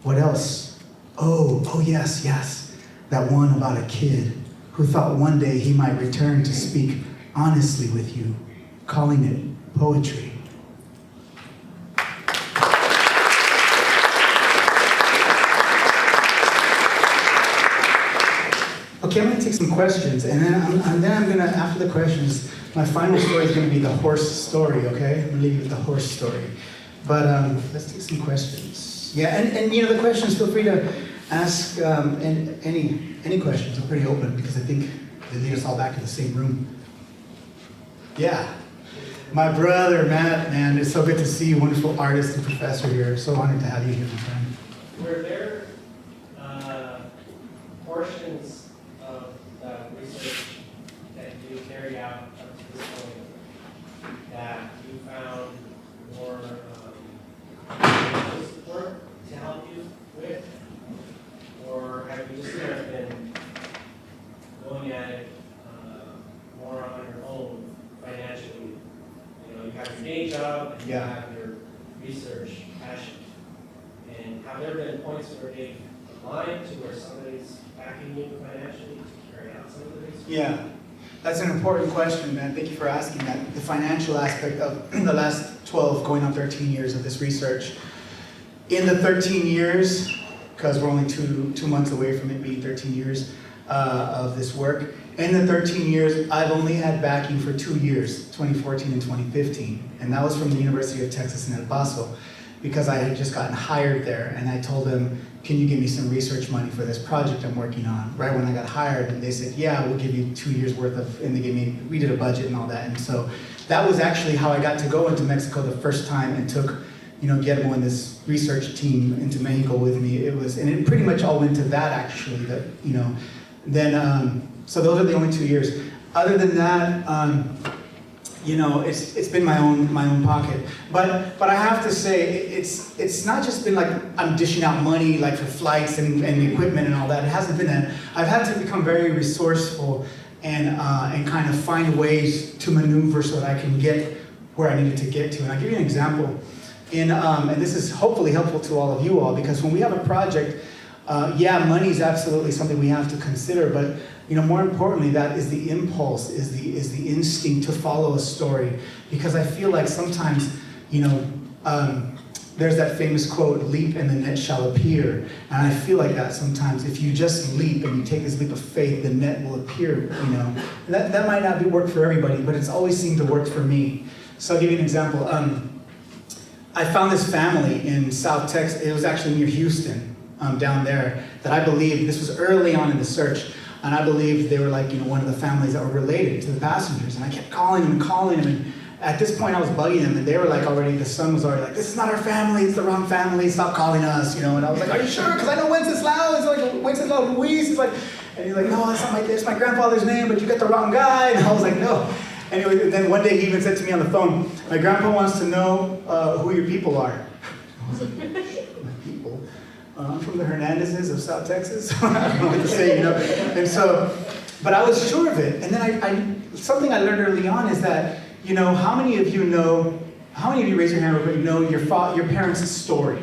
What else? Oh yes, that one about a kid who thought one day he might return to speak honestly with you, calling it poetry. Okay, I'm going to take some questions, and then I'm going to, after the questions, my final story is going to be the horse story, okay? I'm going to leave you with the horse story. But let's take some questions. Yeah, and you know, the questions, feel free to ask any questions. I'm pretty open, because I think they lead us all back to the same room. Yeah. My brother, Matt, man, it's so good to see you, wonderful artist and professor here. So honored to have you here, my friend. Were there portions of the research that you carried out up to this point that you found more support to help you with? Or have you just kind of been going at it more on your own financially? You know, you have your day job and you have your research passion. And have there been points where they've aligned to where somebody's backing you financially to carry out some of the research? Yeah, that's an important question, man. Thank you for asking that. The financial aspect of the last 12, going on 13 years of this research. In the 13 years, because we're only two months away from it being 13 years of this work, in the 13 years, I've only had backing for 2 years, 2014 and 2015. And that was from the University of Texas in El Paso, because I had just gotten hired there, and I told them, can you give me some research money for this project I'm working on? Right when I got hired, and they said, yeah, we'll give you 2 years worth of, and they gave me, we did a budget and all that. And so that was actually how I got to go into Mexico the first time and took, you know, Guillermo and this research team into Mexico with me. It was, and it pretty much all went to that actually, that, you know, then, so those are the only 2 years. Other than that, you know, it's been my own pocket. But I have to say, it's not just been like I'm dishing out money like for flights and equipment and all that. It hasn't been that. I've had to become very resourceful and kind of find ways to maneuver so that I can get where I needed to get to. And I'll give you an example. And this is hopefully helpful to all of you all, because when we have a project, Yeah, money is absolutely something we have to consider, but more importantly, that is the impulse, is the instinct to follow a story. Because I feel like sometimes, there's that famous quote, "Leap and the net shall appear." And I feel like that sometimes. If you just leap and you take this leap of faith, the net will appear, And that might not work for everybody, but it's always seemed to work for me. So I'll give you an example. I found this family in South Texas. It was actually near Houston, down there, that I believe, this was early on in the search, and I believed they were like, one of the families that were related to the passengers. And I kept calling them, and at this point I was bugging them, and they were like already, the son was already like, "This is not our family, it's the wrong family, stop calling us," And I was like, "Are you sure? Because I know Wenceslao." It's like, "Wenceslao Luis." He's like, and he's like, "No, that's my grandfather's name, but you got the wrong guy." And I was like, "No." Anyway, and then one day he even said to me on the phone, "My grandpa wants to know who your people are." I was like, "My people? I'm from the Hernandezes of South Texas." I don't know what to say, And so, but I was sure of it. And then something I learned early on is that, how many of you raise your hand real quick, know your parents' story?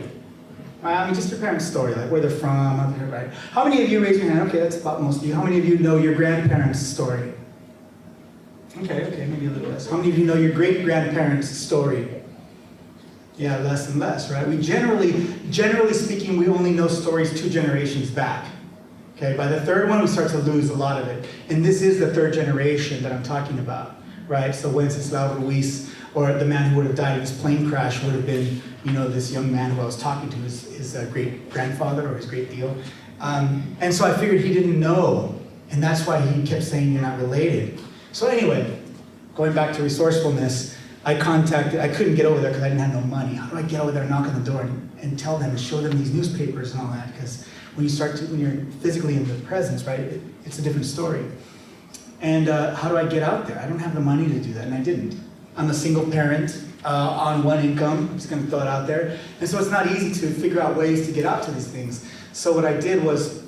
Just your parents' story, like where they're from, right? How many of you raise your hand? Okay, that's about most of you. How many of you know your grandparents' story? Okay, maybe a little less. How many of you know your great-grandparents' story? Yeah, less and less, right? We generally speaking, we only know stories 2 generations back. Okay, by the third one, we start to lose a lot of it. And this is the 3rd generation that I'm talking about, right? So Wenceslao Luis, or the man who would have died in this plane crash, would have been, this young man who I was talking to, his great-grandfather or his great deal. And so I figured he didn't know, and that's why he kept saying you're not related. So anyway, going back to resourcefulness, I couldn't get over there because I didn't have no money. How do I get over there and knock on the door and tell them and show them these newspapers and all that? Because when you're physically in the presence, right, it's a different story. And how do I get out there? I don't have the money to do that, and I didn't. I'm a single parent on 1 income. I'm just going to throw it out there. And so it's not easy to figure out ways to get out to these things. So what I did was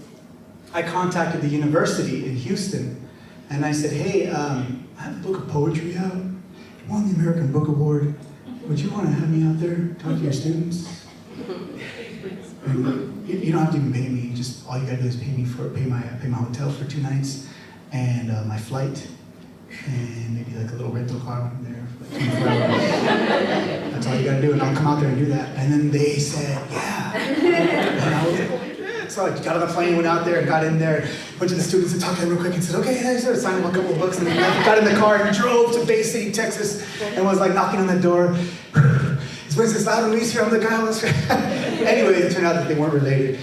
I contacted the university in Houston, and I said, "Hey, I have a book of poetry out. Won the American Book Award. Would you want to have me out there, talk to your students?" And you don't have to even pay me. Just all you gotta do is pay my hotel for 2 nights, and my flight, and maybe like a little rental car there for like 24 hours. That's all you gotta do, and I'll come out there and do that. And then they said, "Yeah." And I was like, so I got on the plane, went out there, and got in there, went to the students and talked to them real quick and said, "Okay, I started signing a couple of books," and then I got in the car and drove to Bay City, Texas, and was like knocking on the door. "Is Wenceslao Luis here? I'm the guy who was..." Anyway, it turned out that they weren't related.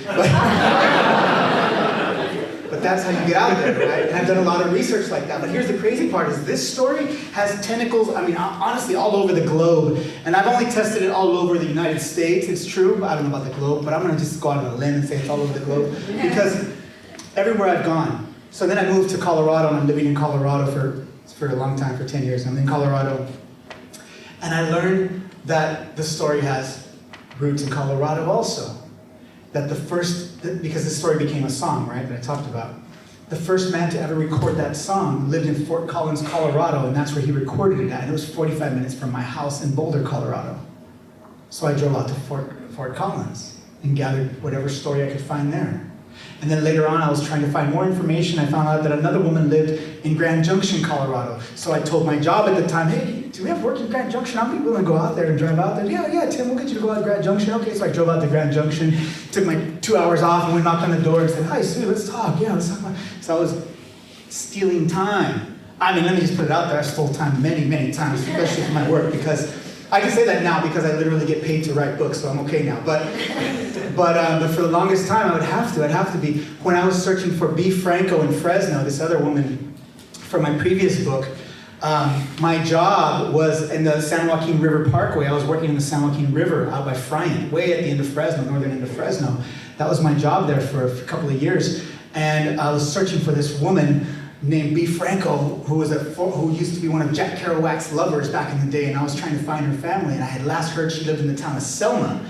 But that's how you get out there, right? And I've done a lot of research like that. But here's the crazy part is this story has tentacles, honestly, all over the globe. And I've only tested it all over the United States. It's true, but I don't know about the globe, but I'm gonna just go out on a limb and say it's all over the globe. Because everywhere I've gone. So then I moved to Colorado, and I'm living in Colorado for a long time, for 10 years. I'm in Colorado. And I learned that the story has roots in Colorado also. That because this story became a song, right, that I talked about. The first man to ever record that song lived in Fort Collins, Colorado, and that's where he recorded it at. And it was 45 minutes from my house in Boulder, Colorado. So I drove out to Fort Collins and gathered whatever story I could find there. And then later on, I was trying to find more information. I found out that another woman lived in Grand Junction, Colorado. So I told my job at the time, "Hey, do we have work in Grand Junction? I'll be willing to go out there and drive out there." Yeah, Tim, we'll get you to go out to Grand Junction." Okay, so I drove out to Grand Junction, took my 2 hours off, and we knocked on the door and said, "Hi, Sue, let's talk." Yeah, let's talk about. So I was stealing time. Let me just put it out there. I stole time many, many times, especially for my work, because I can say that now because I literally get paid to write books, so I'm okay now. But for the longest time, I'd have to be. When I was searching for B. Franco in Fresno, this other woman from my previous book, my job was in the San Joaquin River Parkway. I was working in the San Joaquin River out by Friant, way at the end of Fresno, northern end of Fresno. That was my job there for a couple of years. And I was searching for this woman named B. Franco, who used to be one of Jack Kerouac's lovers back in the day, and I was trying to find her family, and I had last heard she lived in the town of Selma.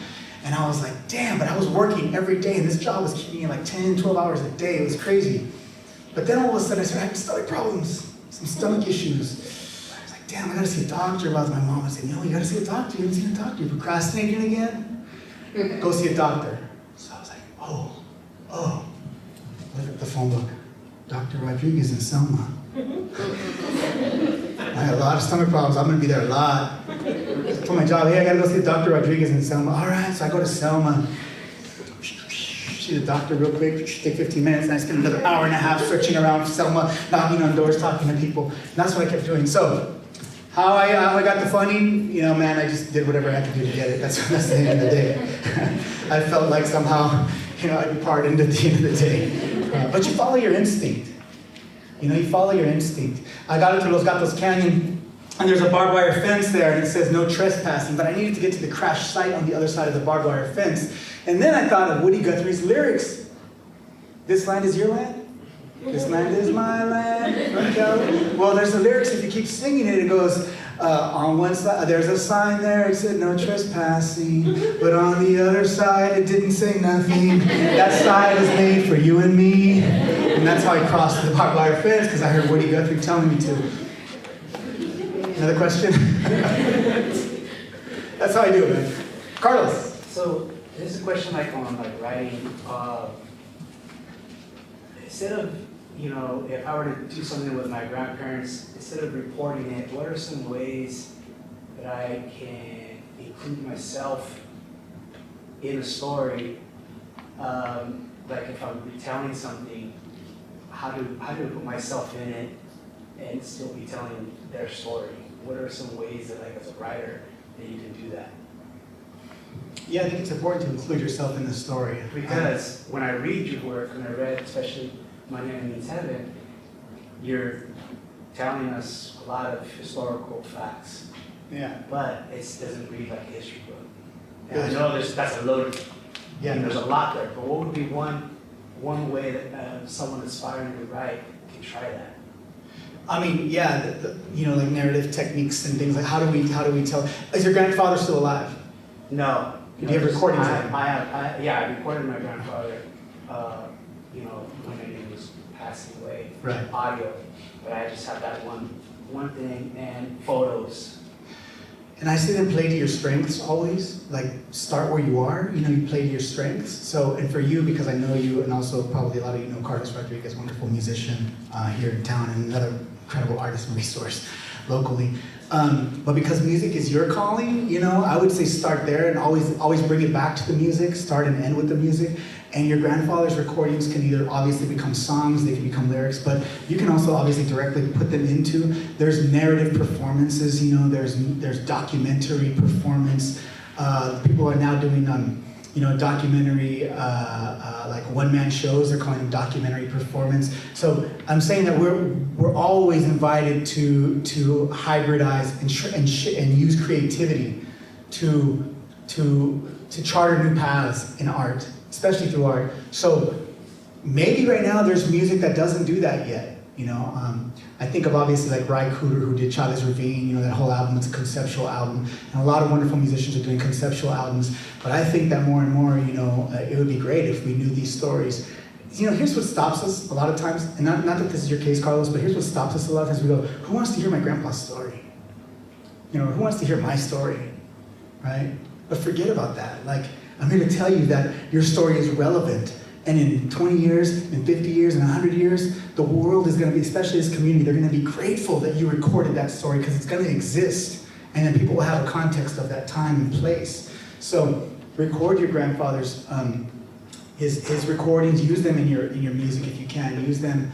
And I was like, damn, but I was working every day, and this job was keeping me like 10, 12 hours a day. It was crazy. But then all of a sudden I started having stomach problems, some stomach issues. I was like, damn, I gotta see a doctor. My mom would say, "No, you gotta see a doctor. You haven't seen a doctor. You're procrastinating again? Go see a doctor." So I was like, oh, look at the phone book. Dr. Rodriguez in Selma. I had a lot of stomach problems. I'm gonna be there a lot. For my job, hey, I gotta go see Dr. Rodriguez in Selma. All right, so I go to Selma. See the doctor real quick, take 15 minutes, and I spend another hour and a half searching around Selma, knocking on doors, talking to people. And that's what I kept doing. So, how I got the funding, you know, man, I just did whatever I had to do to get it. That's the end of the day. I felt like somehow, you know, I'd be pardoned at the end of the day. But you follow your instinct. You know, you follow your instinct. I got into Los Gatos Canyon, and there's a barbed wire fence there, and it says no trespassing, but I needed to get to the crash site on the other side of the barbed wire fence. And then I thought of Woody Guthrie's lyrics. This land is your land. This land is my land. Okay. Well, there's the lyrics, if you keep singing it, it goes, on one side, there's a sign there, it said no trespassing, but on the other side, it didn't say nothing. That side is made for you and me. And that's how I crossed the barbed wire fence, because I heard Woody Guthrie telling me to. Another question? That's how I do it, man. Carlos. So, this is a question like on like writing. Instead of, you know, if I were to do something with my grandparents, instead of reporting it, what are some ways that I can include myself in a story? Like if I'm retelling something, how do I put myself in it and still be telling their story? What are some ways that, like as a writer, that you can do that? Yeah, I think it's important to include yourself in the story. Because when I read your work, and I read especially My Name Means Heaven, you're telling us a lot of historical facts, Yeah. but it doesn't read like a history book. And I know that's a load, Yeah. and there's a lot there, but what would be one way that someone aspiring to write can try that? I mean, yeah, you know, like narrative techniques and things like how do we tell? Is your grandfather still alive? No. Do you have recordings of him? I recorded my grandfather, you know, when he was passing away. Right. Audio, but I just have that one thing and photos. And I say then play to your strengths always. Like start where you are. You know, you play to your strengths. So, and for you, because I know you, and also probably a lot of you know Carlos Rodriguez, wonderful musician here in town, and another incredible artist and resource locally. But because music is your calling, you know, I would say start there and always bring it back to the music. Start and end with the music. And your grandfather's recordings can either obviously become songs, they can become lyrics, but you can also obviously directly put them into. There's narrative performances, you know, there's documentary performance. People are now doing you know, documentary, like one-man shows. They're calling them documentary performance. So I'm saying that we're always invited to hybridize and use creativity to charter new paths in art, especially through art. So maybe right now there's music that doesn't do that yet. You know, I think of obviously like Ry Cooder, who did Chavez Ravine, you know, that whole album, it's a conceptual album. And a lot of wonderful musicians are doing conceptual albums. But I think that more and more, you know, it would be great if we knew these stories. You know, here's what stops us a lot of times, and not that this is your case, Carlos, but here's what stops us a lot of times. We go, who wants to hear my grandpa's story? You know, who wants to hear my story, right? But forget about that. Like, I'm here to tell you that your story is relevant. And in 20 years, in 50 years, in 100 years, the world is going to be, especially this community, they're going to be grateful that you recorded that story because it's going to exist. And then people will have a context of that time and place. So record your grandfather's, his recordings, use them in your music if you can. Use them,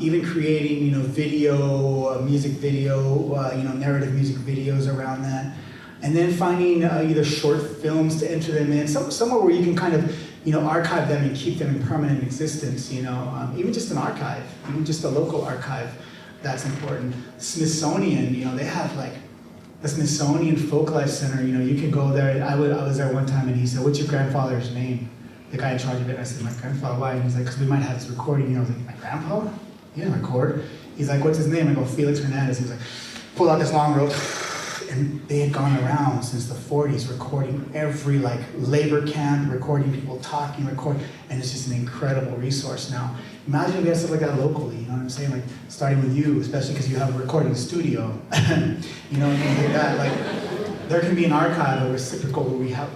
even creating, you know, video, music video, you know, narrative music videos around that. And then finding either short films to enter them in, somewhere where you can kind of, you know, archive them and keep them in permanent existence, you know, even just an archive, even just a local archive, that's important. Smithsonian, you know, they have like the Smithsonian Folklife Center, you know, you can go there. I was there one time and he said, what's your grandfather's name? The guy in charge of it, I said, my grandfather, why? And he's like, because we might have his recording. You know, I was like, my grandpa? He didn't record. He's like, what's his name? I go, Felix Hernandez. He was like, pull out this long rope. And they had gone around since the 40s recording every like labor camp, recording people talking, and it's just an incredible resource now. Imagine if we had stuff like that locally, you know what I'm saying? Like starting with you, especially because you have a recording studio, you know, things like that. Like there can be an archive of reciprocal where we have,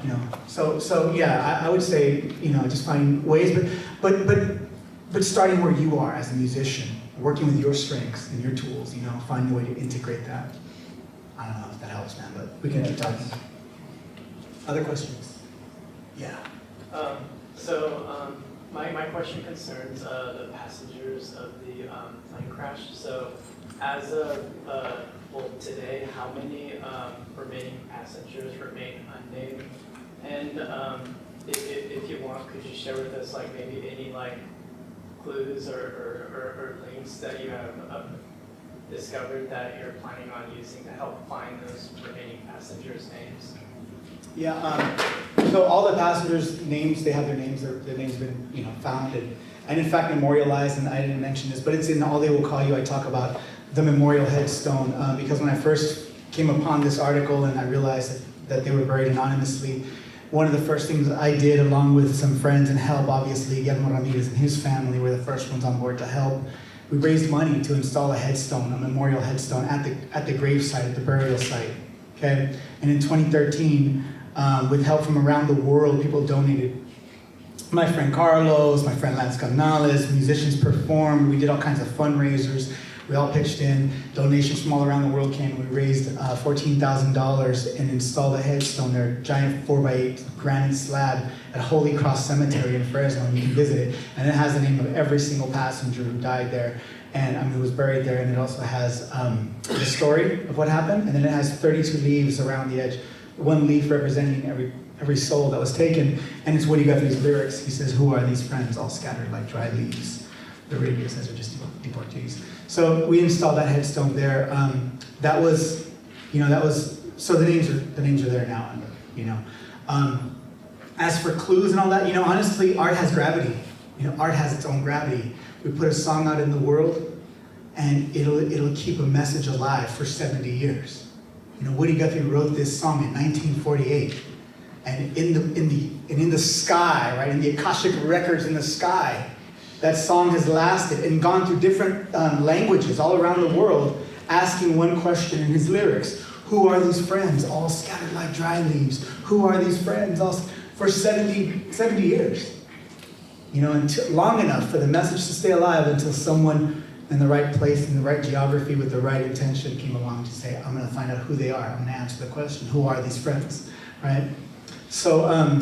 so yeah, I would say, just find ways, but starting where you are as a musician, working with your strengths and your tools, finding a way to integrate that. I don't know if that helps, man, but we can keep talking. Other questions? Yeah. My question concerns the passengers of the plane crash. So as of today, how many remaining passengers remain unnamed? And if you want, could you share with us like maybe any like clues or links that you have discovered that you're planning on using to help find those remaining passengers' names? Yeah, so all the passengers' names, they have their names have been, found and in fact memorialized, and I didn't mention this, but it's in All They Will Call You. I talk about the memorial headstone, because when I first came upon this article and I realized that they were buried anonymously, one of the first things I did, along with some friends and help, obviously, Guillermo Ramirez and his family were the first ones on board to help. We raised money to install a headstone, a memorial headstone at the grave site, at the burial site, okay? And in 2013, with help from around the world, people donated. My friend Carlos, my friend Lance Canales, musicians performed. We did all kinds of fundraisers. We all pitched in. Donations from all around the world came. We raised $14,000 and installed a headstone there, a giant 4x8 granite slab at Holy Cross Cemetery in Fresno. And you can visit it. And it has the name of every single passenger who died there and who was buried there. And it also has the story of what happened. And then it has 32 leaves around the edge. One leaf representing every soul that was taken, and it's Woody Guthrie's lyrics. He says, "Who are these friends all scattered like dry leaves? The radio says are just deportees." So we installed that headstone there. So the names are there now. As for clues and all that, honestly, art has gravity. Art has its own gravity. We put a song out in the world, and it'll keep a message alive for 70 years. Woody Guthrie wrote this song in 1948, and in the sky, right, in the Akashic records in the sky, that song has lasted and gone through different languages all around the world, asking one question in his lyrics: "Who are these friends, all scattered like dry leaves? Who are these friends?" For 70 years, until long enough for the message to stay alive until someone in the right place, in the right geography, with the right intention came along to say, "I'm going to find out who they are. I'm going to answer the question, who are these friends?" Right? So, I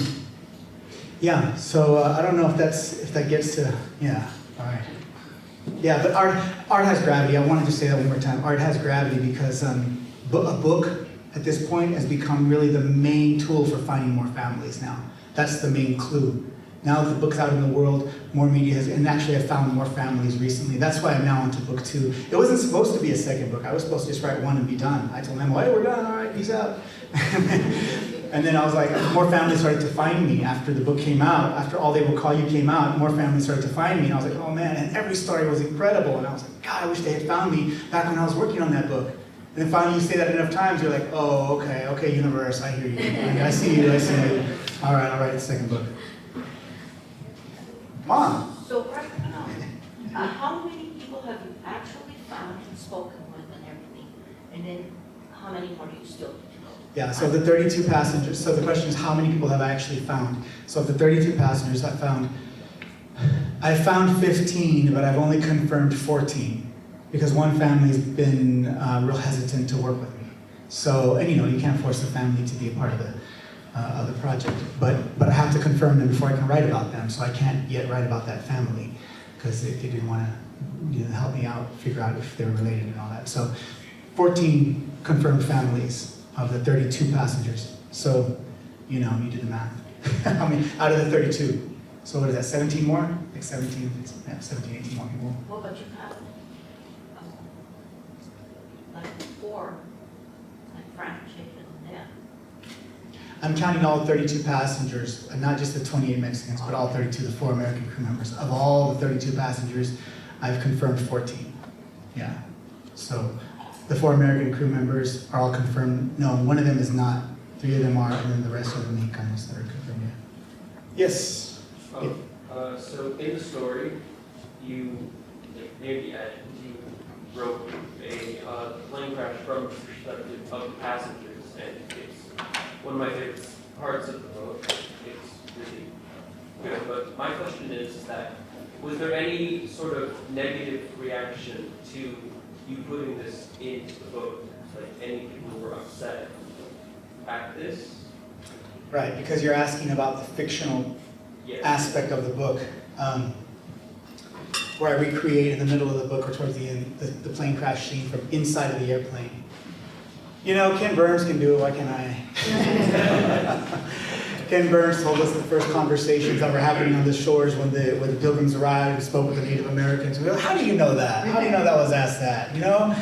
don't know if that gets to, all right. Yeah, but art has gravity. I wanted to say that one more time. Art has gravity because a book at this point has become really the main tool for finding more families now. That's the main clue. Now that the book's out in the world, more media has, and actually I've found more families recently. That's why I'm now on to book 2. It wasn't supposed to be a second book. I was supposed to just write 1 and be done. I told them, "Hey, we're done, all right, peace out." And then I was like, more families started to find me after the book came out. After All They Will Call You came out, more families started to find me. And I was like, oh man, and every story was incredible. And I was like, God, I wish they had found me back when I was working on that book. And then finally you say that enough times, you're like, oh, okay, universe, I hear you. I see you. All right, I'll write the second book. Mom. So right now, how many people have you actually found and spoken with and everything? And then how many more do you still need to know? Yeah, so the 32 passengers, so the question is how many people have I actually found? So of the 32 passengers I found 15, but I've only confirmed 14 because one family's been real hesitant to work with me. So, and you can't force the family to be a part of the project, but I have to confirm them before I can write about them, so I can't yet write about that family because they didn't want to help me out, figure out if they were related and all that. So 14 confirmed families of the 32 passengers. So, you do the math. I mean, out of the 32. So what is that, 17 more? Like 17, 18 more people. Well, but you have like 4, like Frank, Jacob, and Dan. I'm counting all 32 passengers, and not just the 28 Mexicans, but all 32, the 4 American crew members. Of all the 32 passengers, I've confirmed 14. Yeah. So the 4 American crew members are all confirmed. No, one of them is not. 3 of them are, and then the rest are the Mexicanos that are confirmed. Yeah. Yes. So in the story, you, near the end, you wrote a plane crash from the perspective of the passengers. and it's one of my favorite parts of the book. It's really good. But my question is that, was there any sort of negative reaction to you putting this into the book? Like any people who were upset at this? Right, because you're asking about the fictional aspect of the book, where I recreate in the middle of the book or towards the end the plane crash scene from inside of the airplane. You know, Ken Burns can do it, why can't I? Ken Burns told us the first conversations that were happening on the shores when the Pilgrims arrived and spoke with the Native Americans. We go, how do you know that? How do you know that was asked that? You know?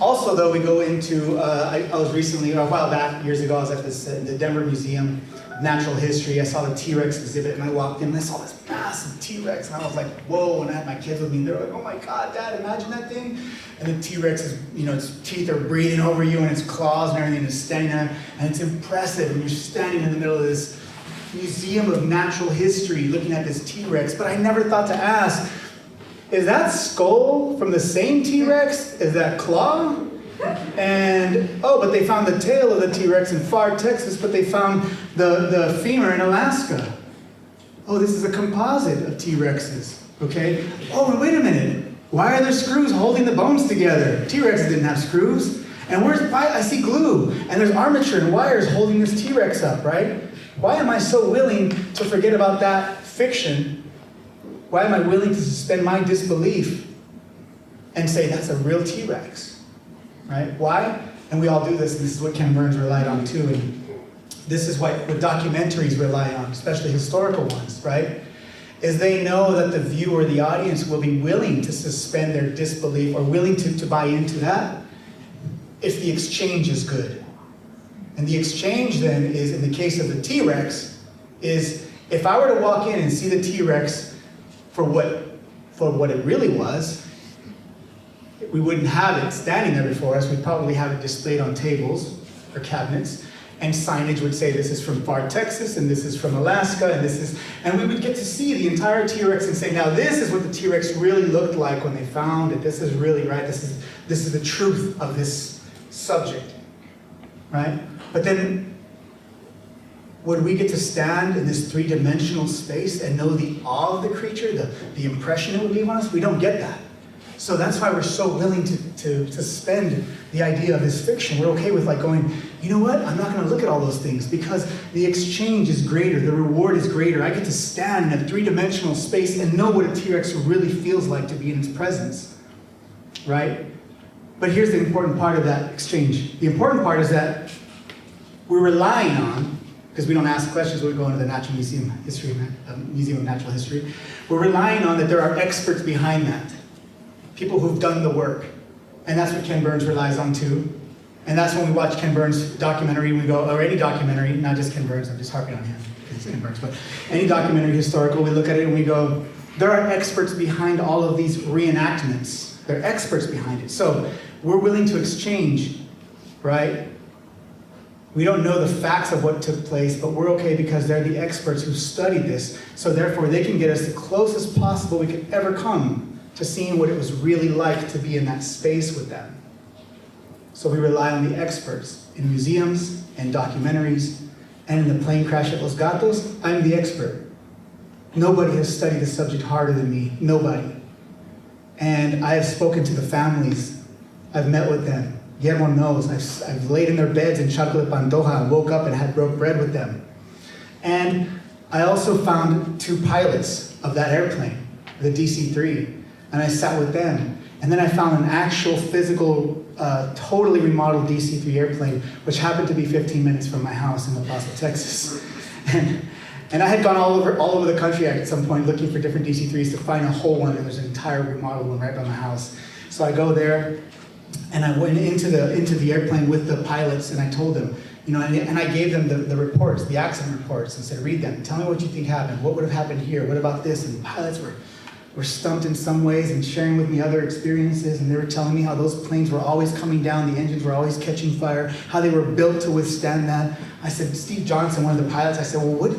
Also, though, we go into, I was recently, a while back, years ago, I was at the Denver Museum of Natural History. I saw the T-Rex exhibit, and I walked in, and I saw this massive T-Rex, and I was like, whoa, and I had my kids with me, and they were like, oh my God, Dad, imagine that thing. And the T-Rex is, you know, its teeth are breathing over you, and its claws and everything is standing there, and it's impressive, and you're standing in the middle of this museum of natural history looking at this T-Rex, but I never thought to ask, is that skull from the same T-Rex? Is that claw? And, oh, but they found the tail of the T-Rex in far Texas, but they found the femur in Alaska. Oh, this is a composite of T-Rexes, okay? Oh, and wait a minute. Why are there screws holding the bones together? T-Rexes didn't have screws. And I see glue, and there's armature and wires holding this T-Rex up, right? Why am I so willing to forget about that fiction? Why am I willing to suspend my disbelief and say that's a real T-Rex, right? Why? And we all do this, and this is what Ken Burns relied on too, and this is what documentaries rely on, especially historical ones, right? Is they know that the viewer, the audience, will be willing to suspend their disbelief or willing to buy into that if the exchange is good. And the exchange then is, in the case of the T-Rex, is if I were to walk in and see the T-Rex for what it really was, we wouldn't have it standing there before us. We'd probably have it displayed on tables or cabinets, and signage would say this is from far Texas, and this is from Alaska, and we would get to see the entire T-Rex and say, now this is what the T-Rex really looked like when they found it. This is really right. This is the truth of this subject, right? But then, would we get to stand in this three-dimensional space and know the awe of the creature, the impression it would leave on us? We don't get that. So that's why we're so willing to suspend the idea of this fiction. We're okay with like going, you know what? I'm not going to look at all those things because the exchange is greater, the reward is greater. I get to stand in a three-dimensional space and know what a T-Rex really feels like to be in its presence, right? But here's the important part of that exchange. The important part is that we're relying on, because we don't ask questions when we go into the Natural Museum Museum of Natural History, we're relying on that there are experts behind that. People who've done the work. And that's what Ken Burns relies on too. And that's when we watch Ken Burns' documentary, we go, or any documentary, not just Ken Burns, I'm just harping on him, because it's Ken Burns, but any documentary historical, we look at it and we go, there are experts behind all of these reenactments. There are experts behind it. So we're willing to exchange, right? We don't know the facts of what took place, but we're okay because they're the experts who studied this. So therefore, they can get us the closest possible we could ever come to seeing what it was really like to be in that space with them. So we rely on the experts in museums and documentaries, and in the plane crash at Los Gatos, I'm the expert. Nobody has studied the subject harder than me, nobody. And I have spoken to the families, I've met with them. Guillermo knows, I've laid in their beds in chocolate pantoja and woke up and had broke bread with them. And I also found 2 pilots of that airplane, the DC-3, and I sat with them. And then I found an actual physical, totally remodeled DC-3 airplane, which happened to be 15 minutes from my house in El Paso, Texas. And I had gone all over the country at some point looking for different DC-3s to find a whole one, and there's an entire remodeled one right by my house. So I go there, and I went into the airplane with the pilots, and I told them, you know, and I gave them the reports, the accident reports, and said, read them, tell me what you think happened, what would have happened here, what about this? And the pilots were stumped in some ways and sharing with me other experiences, and they were telling me how those planes were always coming down, the engines were always catching fire, how they were built to withstand that. I said, Steve Johnson, one of the pilots, I said, well, what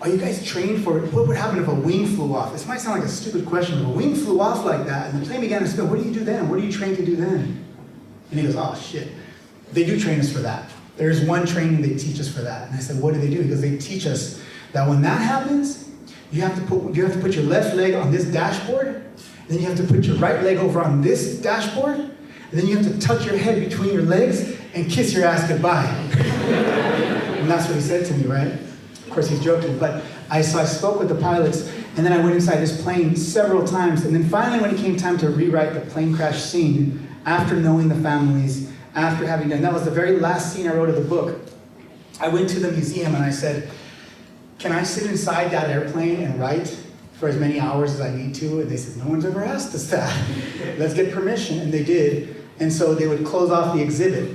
are you guys trained for? What would happen if a wing flew off? This might sound like a stupid question, but if a wing flew off like that and the plane began to spin, what do you do then? What are you trained to do then? And he goes, oh shit, they do train us for that. There's one training they teach us for that. And I said, what do they do? Because they teach us that when that happens, you have to put your left leg on this dashboard, then you have to put your right leg over on this dashboard, and then you have to tuck your head between your legs and kiss your ass goodbye. And that's what he said to me, right? Of course, he's joking, but I spoke with the pilots, and then I went inside this plane several times, and then finally when it came time to rewrite the plane crash scene, after knowing the families, after having done, that was the very last scene I wrote of the book, I went to the museum and I said, can I sit inside that airplane and write for as many hours as I need to? And they said, no one's ever asked us that. Let's get permission, and they did. And so they would close off the exhibit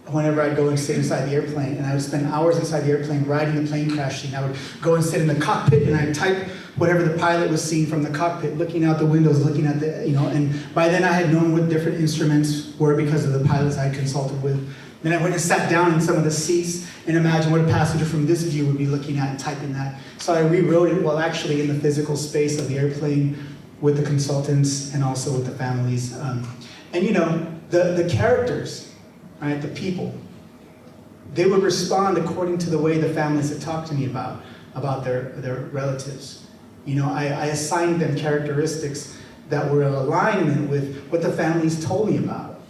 whenever I'd go and sit inside the airplane, and I would spend hours inside the airplane writing the plane crash scene. I would go and sit in the cockpit, and I'd type whatever the pilot was seeing from the cockpit, looking out the windows, looking at the, and by then I had known what different instruments were because of the pilots I had consulted with. Then I went and sat down in some of the seats and imagined what a passenger from this view would be looking at and typing that. So I rewrote it while actually in the physical space of the airplane with the consultants and also with the families. The characters, right, the people, they would respond according to the way the families had talked to me about their relatives. I assigned them characteristics that were in alignment with what the families told me about.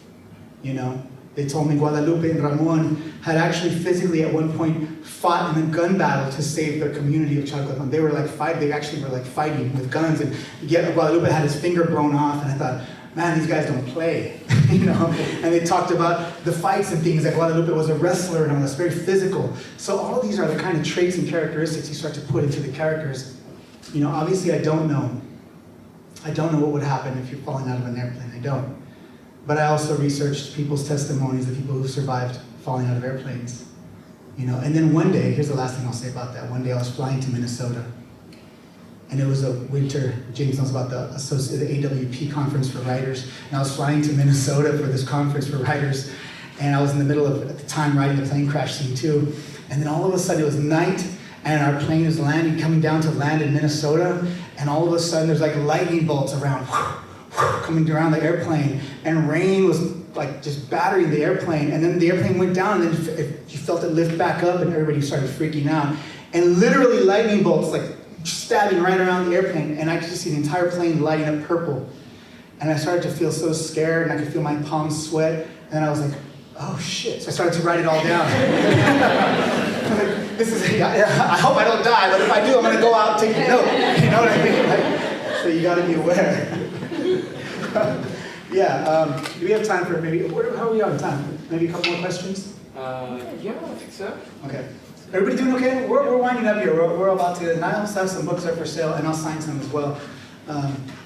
They told me Guadalupe and Ramon had actually physically at one point fought in a gun battle to save their community of Chalcotan. They were like they actually were like fighting with guns, and yet Guadalupe had his finger blown off, and I thought, man, these guys don't play, And they talked about the fights and things, like Guadalupe was a wrestler and all this, very physical. So all these are the kind of traits and characteristics you start to put into the characters. Obviously I don't know what would happen if you're falling out of an airplane, I don't. But I also researched people's testimonies, the people who survived falling out of airplanes. And then one day, here's the last thing I'll say about that. One day I was flying to Minnesota, and it was a winter, James knows about the AWP conference for writers, and I was flying to Minnesota for this conference for writers, and I was in the middle of, at the time, writing the plane crash scene too, and then all of a sudden it was night, and our plane was coming down to land in Minnesota, and all of a sudden there's like lightning bolts around, coming around the airplane, and rain was like just battering the airplane, and then the airplane went down, and then you felt it lift back up, and everybody started freaking out, and literally lightning bolts like stabbing right around the airplane, and I could just see the entire plane lighting up purple, and I started to feel so scared, and I could feel my palms sweat, and I was like, oh shit, so I started to write it all down. I hope I don't die, but if I do, I'm gonna go out and take a note, you know what I mean? So you gotta be aware. Do we have time for maybe, how are we on time? Maybe a couple more questions? Yeah, I think so. Okay. Everybody doing okay? We're winding up here. We're about to, and I also have some books up for sale, and I'll sign some as well.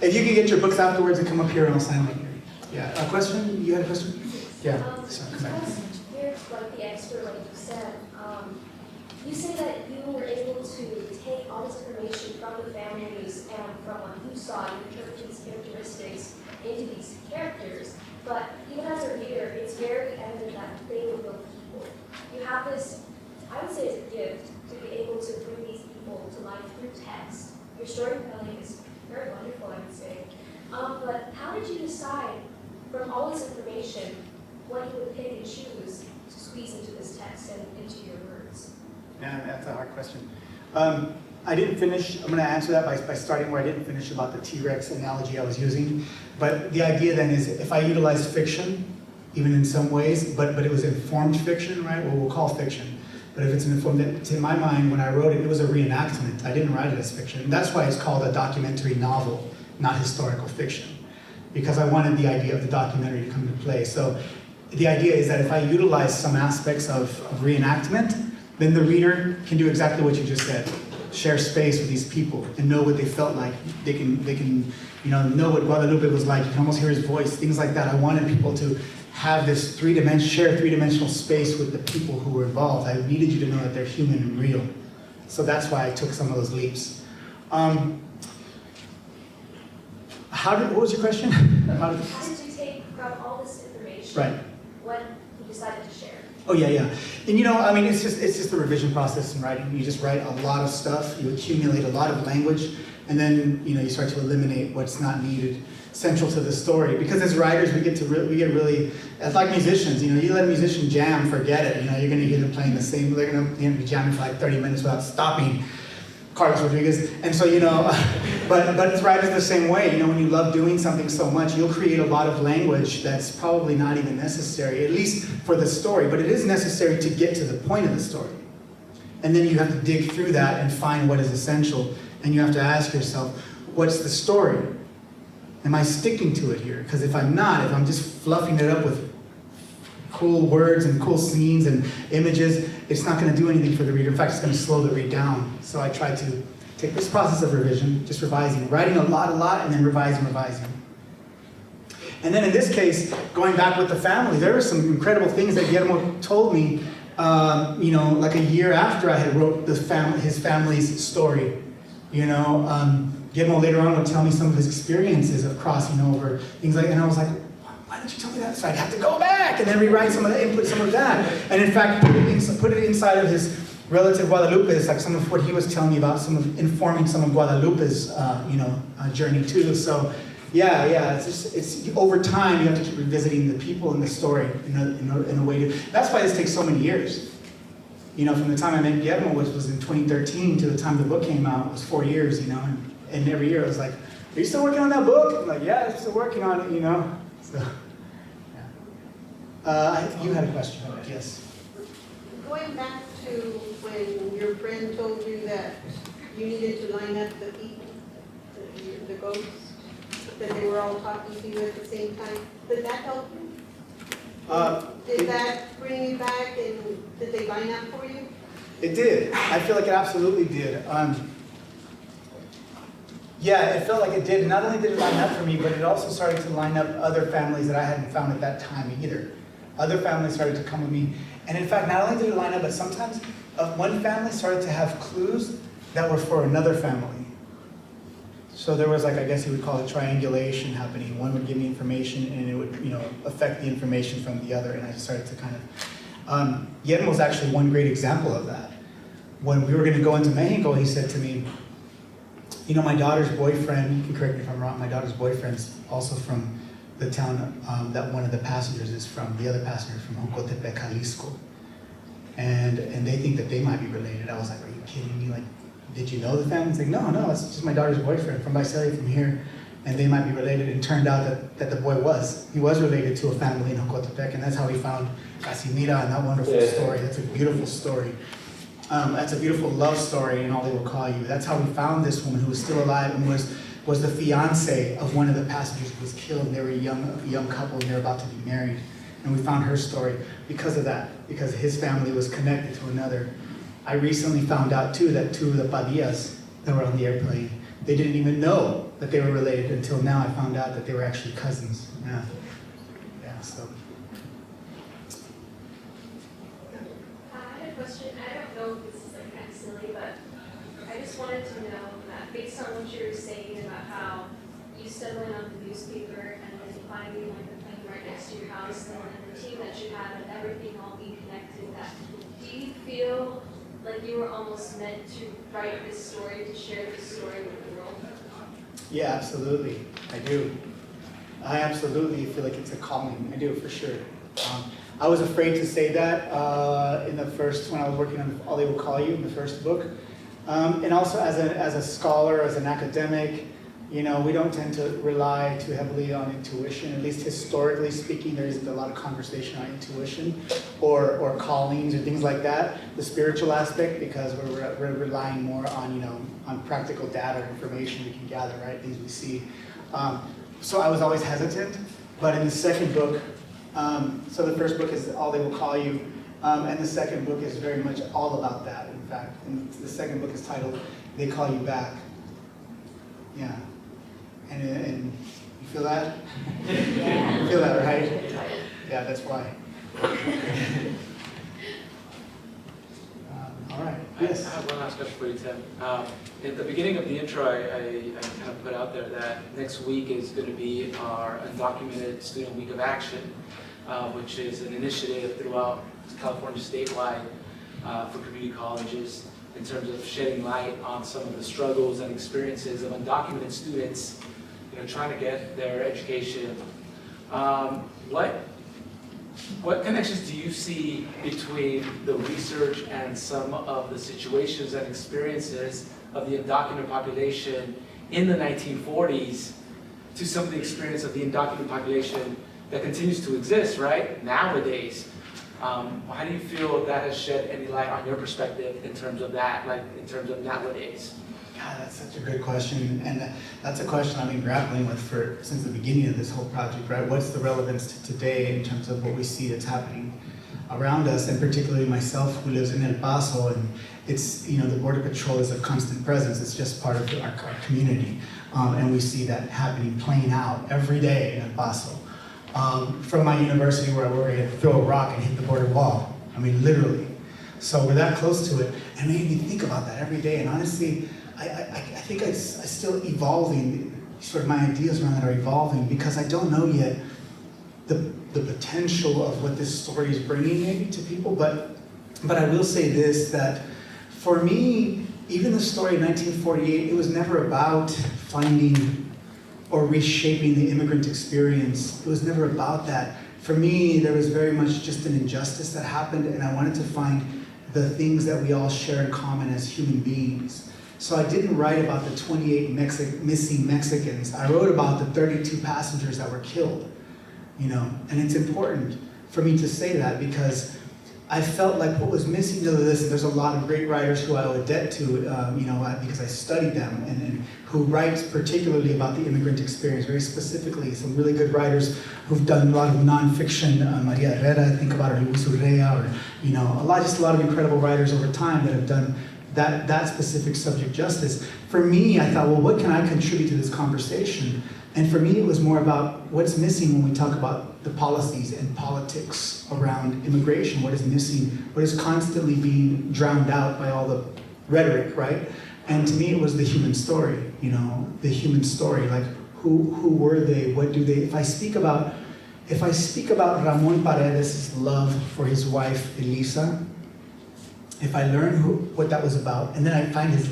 If you can get your books afterwards and come up here, and I'll sign them here. Yeah, a question? You had a question? Yeah, sorry, come back. Here's like the expert, like you said. You say that you were able to take all this information from the families and from what you saw, you interpret these characteristics into these characters, but even as a reader, it's very evident that they were real people. You have this, I would say it's a gift to be able to bring these people to life through text. Your storytelling is very wonderful, I would say. But how did you decide from all this information what you would pick and choose to squeeze into this text and into your words? Yeah, that's a hard question. I didn't finish, I'm going to answer that by starting where I didn't finish about the T-Rex analogy I was using. But the idea then is if I utilize fiction, even in some ways, but it was informed fiction, right? What we'll call fiction. But if it's an informed, to my mind, when I wrote it, it was a reenactment. I didn't write it as fiction. And that's why it's called a documentary novel, not historical fiction. Because I wanted the idea of the documentary to come into play. So the idea is that if I utilize some aspects of reenactment, then the reader can do exactly what you just said. Share space with these people and know what they felt like. They can know what Guadalupe was like. You can almost hear his voice, things like that. I wanted people to have this share three-dimensional space with the people who were involved. I needed you to know that they're human and real. So that's why I took some of those leaps. What was your question? How did you take from all this information, Right. what you decided to share? Oh yeah. And it's just the revision process in writing. You just write a lot of stuff, you accumulate a lot of language, and then you start to eliminate what's not needed. central to the story. Because as writers, we get really, it's like musicians, you know, you let a musician jam, forget it. You know, you're gonna hear them playing the same, they're gonna be jamming for like 30 minutes without stopping. Carlos Rodriguez. And so, you know, but writers the same way. You know, when you love doing something so much, you'll create a lot of language that's probably not even necessary, at least for the story, but it is necessary to get to the point of the story. And then you have to dig through that and find what is essential. And you have to ask yourself, what's the story? Am I sticking to it here? Because if I'm not, if I'm just fluffing it up with cool words and cool scenes and images, it's not going to do anything for the reader. In fact, it's going to slow the read down. So I try to take this process of revision, just revising, writing a lot, and then revising. And then in this case, going back with the family, there were some incredible things that Guillermo told me, you know, like a year after I had wrote his family's story. You know, Guillermo later on would tell me some of his experiences of crossing over, things like that, and I was like, why didn't you tell me that? So I'd have to go back and then rewrite some of the input, some of that. And in fact, put it inside of his relative Guadalupe's, like some of what he was telling me about, informing some of Guadalupe's, journey too. So, yeah, it's over time you have to keep revisiting the people in the story in a way to. That's why this takes so many years. You know, from the time I met Guillermo, which was in 2013, to the time the book came out, was 4 years. You know, and every year I was like, "Are you still working on that book?" I'm like, "Yeah, I'm still working on it." You know. So, yeah. You had a question, yes. Going back to when your friend told you that you needed to line up the people, the ghosts, that they were all talking to you at the same time, did that help you? Did that bring you back, and did they line up for you? It did. I feel like it absolutely did. Yeah, it felt like it did. Not only did it line up for me, but it also started to line up other families that I hadn't found at that time either. Other families started to come with me. And in fact, not only did it line up, but sometimes one family started to have clues that were for another family. So there was, like, I guess you would call it triangulation happening. One would give me information and it would, you know, affect the information from the other. And I just started to kind of, Guillermo was actually one great example of that. When we were going to go into Mexico, he said to me, you know, my daughter's boyfriend, you can correct me if I'm wrong, my daughter's boyfriend's also from the town that one of the passengers is from, the other passenger from Jocotepec, Jalisco. And they think that they might be related. I was like, are you kidding me? Like, did you know the family? He's like, no, it's just my daughter's boyfriend from Visalia, from here, and they might be related. And it turned out that the boy he was related to a family in Jocotepec, and that's how we found Casimira and that wonderful story. That's a beautiful story. That's a beautiful love story, and All They Will Call You. That's how we found this woman who was still alive and was the fiance of one of the passengers who was killed. And they were a young couple, and they were about to be married. And we found her story because of that, because his family was connected to another. I recently found out too that two of the Padillas that were on the airplane, they didn't even know that they were related until now. I found out that they were actually cousins. Yeah. So. I had a question. I don't know if this is like kind of silly, but I just wanted to know that based on what you were saying about how you stumbling on the newspaper and then finding like the plane right next to your house and the team that you have and everything all being connected, that do you feel like you were almost meant to write this story, to share this story with the world? Yeah, absolutely. I do. I absolutely feel like it's a calling. I do, for sure. I was afraid to say that when I was working on All They Will Call You, in the first book. And also as a scholar, as an academic, you know, we don't tend to rely too heavily on intuition. At least historically speaking, there isn't a lot of conversation on intuition or callings or things like that. The spiritual aspect, because we're relying more on, you know, on practical data, information we can gather, right? Things we see. So I was always hesitant. But in the second book, so the first book is All They Will Call You, and the second book is very much all about that, in fact. And the second book is titled They Call You Back. Yeah. And you feel that? Yeah. You feel that, right? Yeah, that's why. All right. Yes. I have one last question for you, Tim. At the beginning of the intro, I kind of put out there that next week is going to be our Undocumented Student Week of Action, which is an initiative throughout California statewide for community colleges in terms of shedding light on some of the struggles and experiences of undocumented students, trying to get their education. What connections do you see between the research and some of the situations and experiences of the undocumented population in the 1940s to some of the experience of the undocumented population that continues to exist, right, nowadays? How do you feel that has shed any light on your perspective in terms of that, like in terms of nowadays? God, that's such a good question, and that's a question I've been grappling with since the beginning of this whole project, right? What's the relevance to today in terms of what we see that's happening around us, and particularly myself who lives in El Paso, and it's, the Border Patrol is a constant presence. It's just part of our community, and we see that happening, playing out every day in El Paso. From my university where I work, I throw a rock and hit the border wall. I mean, literally. So we're that close to it, and it made me think about that every day, and honestly, I think I'm still evolving, sort of my ideas around that are evolving, because I don't know yet the potential of what this story is bringing maybe to people, but I will say this, that for me, even the story of 1948, it was never about finding or reshaping the immigrant experience. It was never about that. For me, there was very much just an injustice that happened, and I wanted to find the things that we all share in common as human beings. So I didn't write about the 28 missing Mexicans. I wrote about the 32 passengers that were killed, and it's important for me to say that because I felt like what was missing to this, there's a lot of great writers who I owe a debt to, because I studied them, and who writes particularly about the immigrant experience, very specifically. Some really good writers who've done a lot of nonfiction, Maria Herrera, think about her, Luis Urrea, or, a lot of incredible writers over time that have done that specific subject justice. For me, I thought, well, what can I contribute to this conversation? And for me, it was more about what's missing when we talk about the policies and politics around immigration. What is missing? What is constantly being drowned out by all the rhetoric, right? And to me, it was the human story, the human story. Like, who were they? What do they? If I speak about Ramon Paredes' love for his wife, Elisa, if I learn what that was about, and then I find his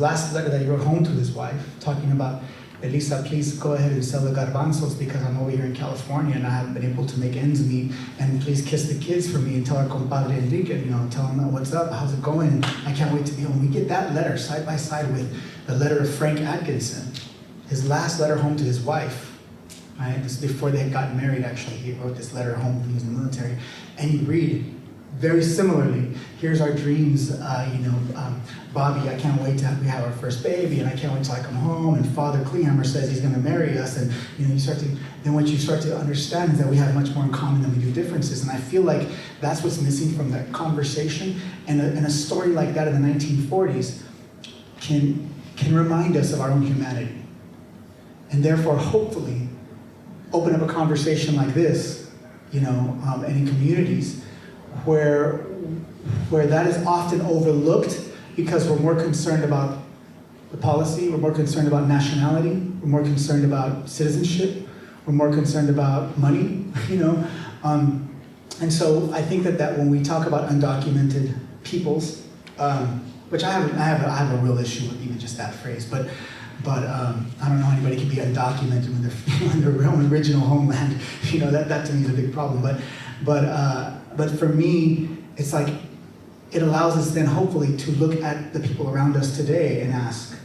last letter that he wrote home to his wife, talking about, Elisa, please go ahead and sell the garbanzos because I'm over here in California and I haven't been able to make ends meet, and please kiss the kids for me and tell our compadre Enrique, tell him what's up, how's it going, I can't wait to be home. We get that letter side by side with the letter of Frank Atkinson, his last letter home to his wife, right? This is before they had gotten married, actually. He wrote this letter home when he was in the military, and you read, very similarly, here's our dreams, Bobby, I can't wait till we have our first baby, and I can't wait till I come home, and Father Kleehammer says he's gonna marry us, and what you start to understand is that we have much more in common than we do differences, and I feel like that's what's missing from that conversation, and a story like that in the 1940s can remind us of our own humanity, and therefore, hopefully, open up a conversation like this, and in communities, where that is often overlooked because we're more concerned about the policy, we're more concerned about nationality, we're more concerned about citizenship, we're more concerned about money, And so I think that when we talk about undocumented peoples, which I have a real issue with even just that phrase, but I don't know how anybody can be undocumented when they're in their own original homeland. That to me is a big problem. But for me, it's like it allows us then hopefully to look at the people around us today and ask,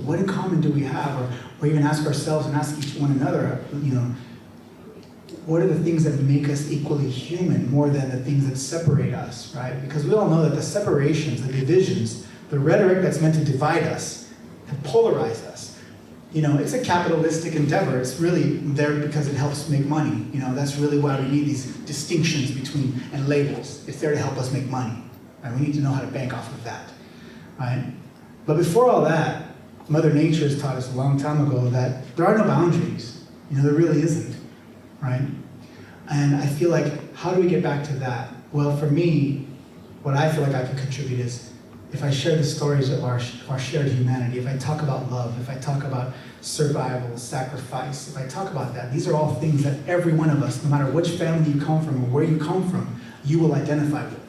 what in common do we have? Or even ask ourselves and ask each one another, what are the things that make us equally human more than the things that separate us, right? Because we all know that the separations, the divisions, the rhetoric that's meant to divide us, to polarize us, it's a capitalistic endeavor. It's really there because it helps make money. That's really why we need these distinctions between and labels. It's there to help us make money. Right? We need to know how to bank off of that, right? But before all that, Mother Nature has taught us a long time ago that there are no boundaries. There really isn't, right? And I feel like, how do we get back to that? Well, for me, what I feel like I can contribute is if I share the stories of our shared humanity, if I talk about love, if I talk about survival, sacrifice, if I talk about that, these are all things that every one of us, no matter which family you come from or where you come from, you will identify with.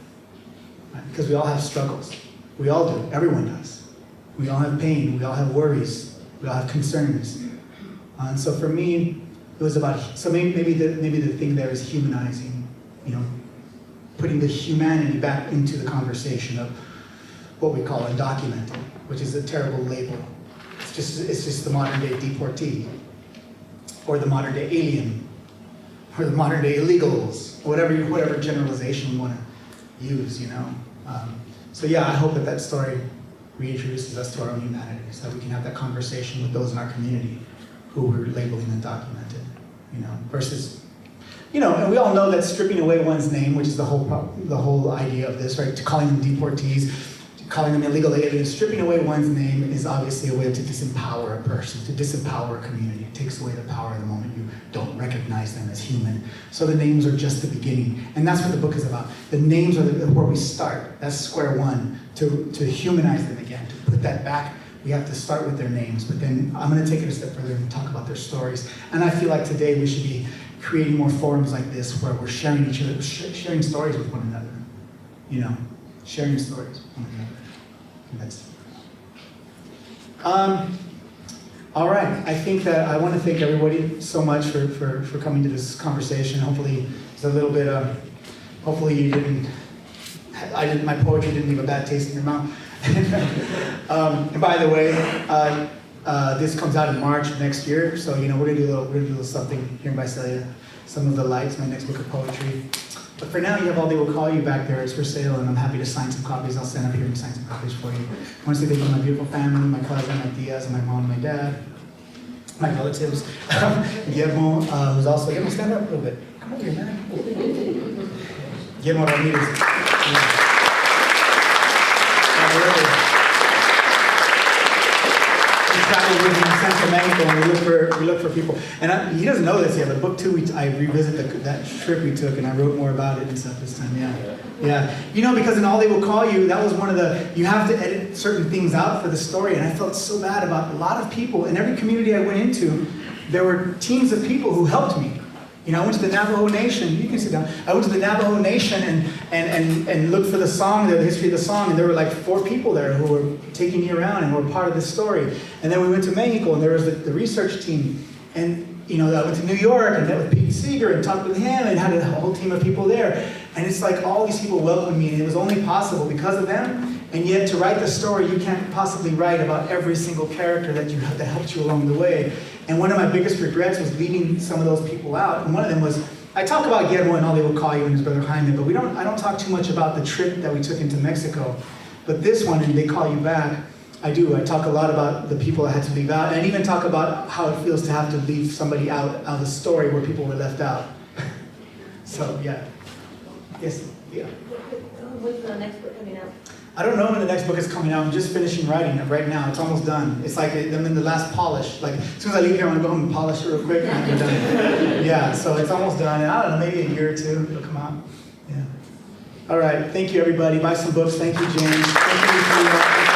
Right? Because we all have struggles. We all do. Everyone does. We all have pain. We all have worries. We all have concerns. And so for me, it was about, so maybe the thing there is humanizing, you know, putting the humanity back into the conversation of what we call undocumented, which is a terrible label. It's just the modern day deportee, or the modern day alien, or the modern day illegals, whatever generalization we want to use, you know. So yeah, I hope that story reintroduces us to our own humanity, so that we can have that conversation with those in our community who we're labeling undocumented, you know, versus, you know, and we all know that stripping away one's name, which is the whole idea of this, right? Calling them deportees, calling them illegal aliens, stripping away one's name is obviously a way to disempower a person, to disempower a community. It takes away the power the moment you don't recognize them as human. So the names are just the beginning, and that's what the book is about. The names are where we start. That's square one. To humanize them again, to put that back. We have to start with their names, but then I'm going to take it a step further and talk about their stories. And I feel like today we should be creating more forums like this where we're sharing each other, sharing stories with one another. You know, sharing stories with one another. All right. I think that I want to thank everybody so much for coming to this conversation. Hopefully, it's a little bit. Hopefully, you didn't. My poetry didn't leave a bad taste in your mouth. And by the way, this comes out in March of next year, so you know we're gonna do a little something here in Visalia. Some of the Lights, my next book of poetry. But for now, you have All They Will Call You back there. It's for sale, and I'm happy to sign some copies. I'll stand up here and sign some copies for you. I want to say thank you to my beautiful family, my cousin, my tias, my mom, my dad, my relatives. Guillermo, who's also, Guillermo, stand up a little bit. Come over here, man. Guillermo Ramirez. We traveled with him in Central Mexico, and we look for people. And he doesn't know this yet, but book 2, I revisit that trip we took, and I wrote more about it and stuff this time. Yeah. You know, because in All They Will Call You, that was one of the, you have to edit certain things out for the story, and I felt so bad about a lot of people. In every community I went into, there were teams of people who helped me. You know, I went to the Navajo Nation. You can sit down. I went to the Navajo Nation and looked for the song, the history of the song, and there were like 4 people there who were taking me around and were part of the story. And then we went to Mexico, and there was the research team. And you know, I went to New York and met with Pete Seeger and talked with him and had a whole team of people there. And it's like all these people welcomed me, and it was only possible because of them. And yet, to write the story, you can't possibly write about every single character that helped you along the way. And one of my biggest regrets was leaving some of those people out. And one of them was, I talk about Guillermo and All They Will Call You and his brother Jaime, but I don't talk too much about the trip that we took into Mexico. But this one, and They Call You Back, I do. I talk a lot about the people I had to leave out, and even talk about how it feels to have to leave somebody out of a story where people were left out. So, yeah. Yes, yeah. When's the next book coming out? I don't know when the next book is coming out. I'm just finishing writing it right now. It's almost done. It's like I'm in the last polish. Like, as soon as I leave here, I'm going to go home and polish it real quick, and I'm done. Yeah, so it's almost done. And I don't know, maybe a year or 2 it'll come out. Yeah. All right. Thank you, everybody. Buy some books. Thank you, James. Thank you.